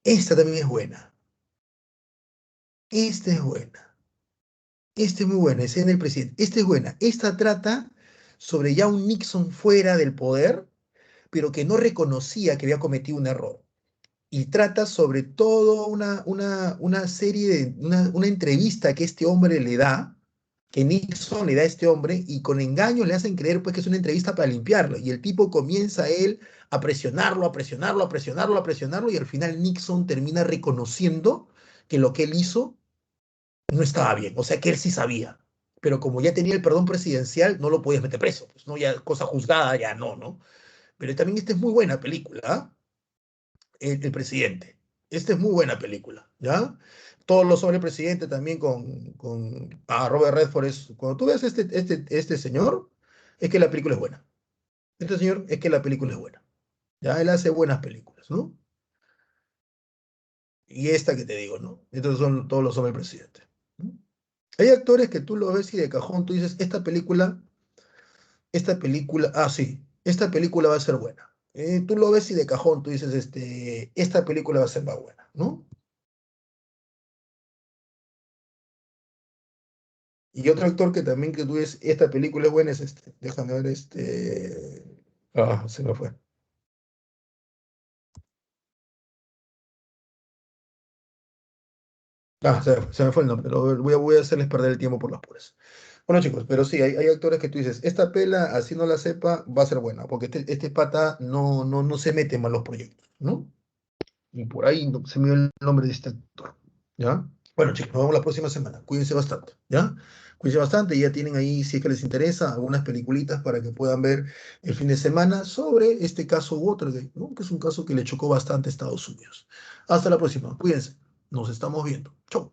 Esta también es buena. Esta es buena. Esta es muy buena, escena del presidente. Esta es buena. Esta trata sobre ya un Nixon fuera del poder, pero que no reconocía que había cometido un error. Y trata sobre todo una serie una entrevista que este hombre le da, que Nixon le da a este hombre, y con engaños le hacen creer pues que es una entrevista para limpiarlo. Y el tipo comienza él a presionarlo, a presionarlo, a presionarlo, a presionarlo, y al final Nixon termina reconociendo que lo que él hizo no estaba bien, o sea que él sí sabía, pero como ya tenía el perdón presidencial, no lo podías meter preso, pues no, ya cosa juzgada, ya no, ¿no? Pero también esta es muy buena película, ¿ah? El presidente. Esta es muy buena película, ¿ya? Todos los sobre el presidente también con Robert Redford es, cuando tú ves este señor, es que la película es buena. Este señor es que la película es buena, ¿ya? Él hace buenas películas, ¿no? Y esta que te digo, ¿no? Estos son todos los sobre el presidente, ¿no? Hay actores que tú lo ves y de cajón tú dices, sí, esta película va a ser buena. Tú lo ves y de cajón tú dices, esta película va a ser más buena, ¿no? Y otro actor que también que tú dices, esta película es buena es déjame ver, se me fue. Se me fue el nombre, voy a hacerles perder el tiempo por las puras. Bueno, chicos, pero sí, hay actores que tú dices, esta pela, así no la sepa, va a ser buena, porque este pata no se mete en malos proyectos, ¿no? Y por ahí se me dio el nombre de este actor, ¿ya? Bueno, chicos, nos vemos la próxima semana. Cuídense bastante, ¿ya? Cuídense bastante, ya tienen ahí, si es que les interesa, algunas peliculitas para que puedan ver el fin de semana sobre este caso Watergate, ¿no? Que es un caso que le chocó bastante a Estados Unidos. Hasta la próxima, cuídense. Nos estamos viendo. Chau.